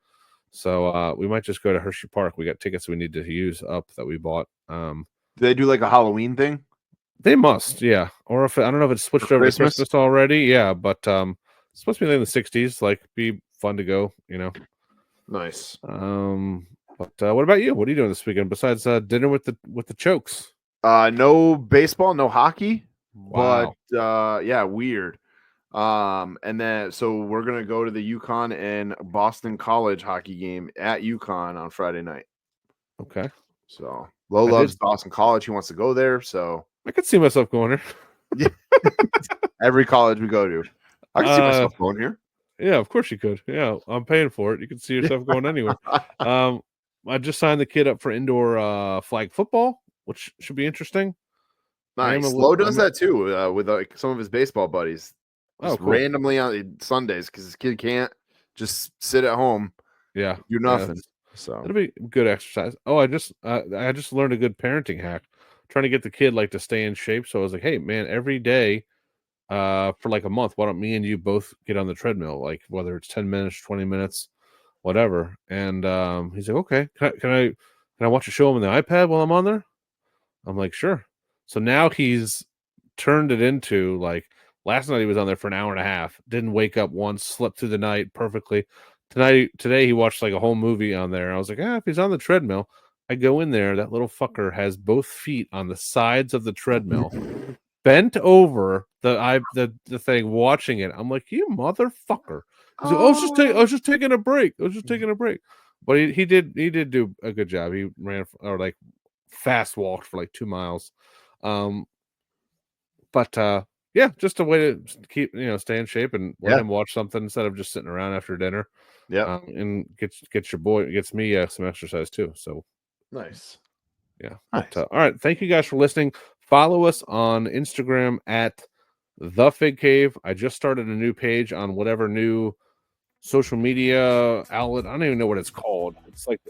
So we might just go to Hershey Park. We got tickets we need to use up that we bought. Do they do like a Halloween thing? They must, yeah. Or if I don't know if it's switched over to Christmas already, yeah. But it's supposed to be in the 60s. Like, be fun to go, Nice. But what about you? What are you doing this weekend besides dinner with the Chokes? No baseball, no hockey. Wow. But yeah, weird. And then so we're gonna go to the UConn and Boston College hockey game at UConn on Friday night. Okay. So Lo loves Boston College. He wants to go there. So I could see myself going there. Yeah. Every college we go to. I can see myself going here. Yeah, of course you could. Yeah, I'm paying for it. You can see yourself going anywhere. I just signed the kid up for indoor flag football, which should be interesting. Nice. Lo does that too with like some of his baseball buddies. Just cool. Randomly on Sundays because his kid can't just sit at home. Yeah, do nothing. So it'll be good exercise. Oh, I just learned a good parenting hack. Trying to get the kid to stay in shape. So I was like, hey man, every day for like a month. Why don't me and you both get on the treadmill? Like whether it's 10 minutes, 20 minutes, whatever. And he's like, okay, can I watch a show on the iPad while I'm on there? I'm like, sure. So now he's turned it into like last night he was on there for an hour and a half, didn't wake up once, slept through the night perfectly. Today he watched like a whole movie on there. I was like, if he's on the treadmill, I go in there. That little fucker has both feet on the sides of the treadmill, bent over the thing, watching it. I'm like, you motherfucker. He's like, I was just taking a break. But he did do a good job. He ran or like fast walked for like 2 miles. But yeah, just a way to keep stay in shape and let him watch something instead of just sitting around after dinner. Yeah, and gets me some exercise too. So nice. Yeah. Nice. But, all right. Thank you guys for listening. Follow us on Instagram at The Fig Cave. I just started a new page on whatever new social media outlet. I don't even know what it's called. It's like